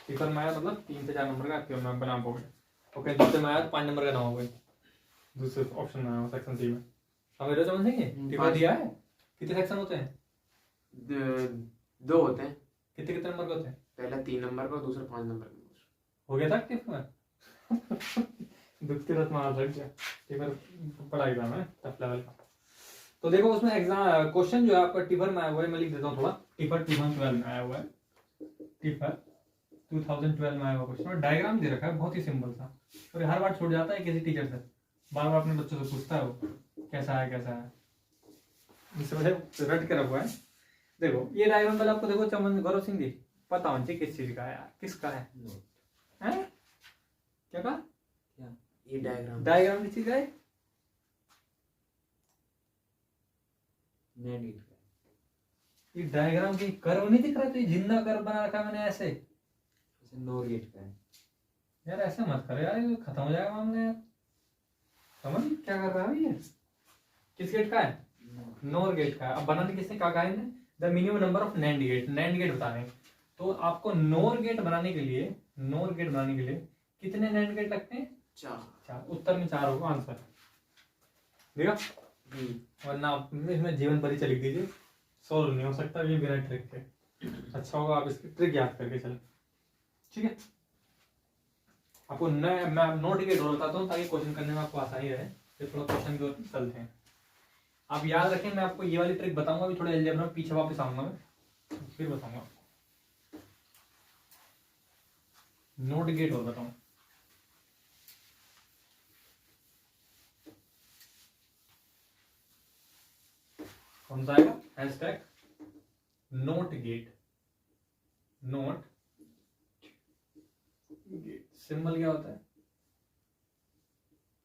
tipper में आया, मतलब 3 से 4 नंबर का क्यों मैं बना पाओगे। ओके, दूसरे में आया तो 5 नंबर का ना हो गए, दूसरे ऑप्शन में आया सेक्शन सी में। समझ रहे हो, समझेंगे टिफर दिया है। कितने सेक्शन होते हैं? 2 होते हैं। कितने कितने नंबर के होते हैं? पहला 3 नंबर का, दूसरा 5 नंबर का। हो गया था टिफर में दुख की रत मार लग गया। टिफर बड़ा एग्जाम है, टफ लेवल का। तो देखो उसमें एग्जाम क्वेश्चन जो है आपका टिफर में आया हुआ है, मैं लिख देता हूँ थोड़ा। टिफर 2012 में आया हुआ है, टिफर 2012 में आया हुआ क्वेश्चन, और डायग्राम दे रखा है बहुत ही सिंपल सा, और हर बार छूट जाता है किसी टीचर से, बार बार अपने बच्चों से पूछता है वो कैसा है कैसा है, इस वजह से रट के रखा है। देखो ये डायग्राम पहले आपको देखो, चमन गौरव सिंह जी पता होना चाहिए किस चीज का है यार, किसका है, हैं? क्या कहा? ये डायग्राम किस चीज का है? नैंड गेट का। ये डायग्राम की कर्व नहीं दिख रहा, तो ये जिंदा कर्व बना रखा है मैंने ऐसे। नोर गेट का है यार ऐसे मत करो यार, ये खत्म हो जाएगा मामला यार। समझ क्या कर रहा है ये? किस गेट का है? नोर गेट का है। अब बनाने किसने कहा है? The minimum number of NAND gate, NAND gate बताने। तो आपको नोर गेट बनाने के लिए, नोर गेट बनाने के लिए कितने नैंड गेट लगते हैं? 4। उत्तर में 4 होगा आंसर, देखा? वरना आप इसमें जीवन परिचय लिख दीजिए, सोल्व नहीं हो सकता ये बिना ट्रिक के। अच्छा होगा आप इसकी ट्रिक याद करके चलें, ठीक है? आपको मैं नोट गेट और बताता हूँ ताकि क्वेश्चन करने में आपको आसानी रहे। फिर थोड़ा क्वेश्चन की ओर चलते हैं। आप याद रखें, मैं आपको ये वाली ट्रिक बताऊंगा, अभी थोड़ा अलजेब्रा में पीछे वापस आऊंगा मैं, फिर बताऊंगा आपको। नोट गेट और बताऊं, कौन सा आएगा? Hashtag NOT gate. NOT gate symbol क्या होता है?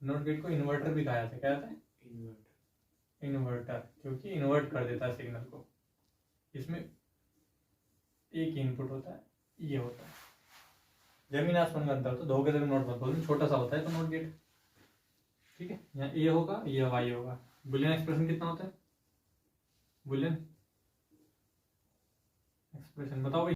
नोट गेट को इन्वर्टर भी कहा जाता है। क्या होता है? इन्वर्टर, क्योंकि इन्वर्ट कर देता है सिग्नल को। इसमें एक इनपुट होता है, ये होता है। जमीन आसमान का अंतर, तो धोखे से भी नोट मत बोलो, छोटा सा होता है तो नोट गेट, ठीक है? यहाँ ए होगा, ये वाई होगा। बुलियन एक्सप्रेशन कितना होता है? बुलियन एक्सप्रेशन बताओ भाई।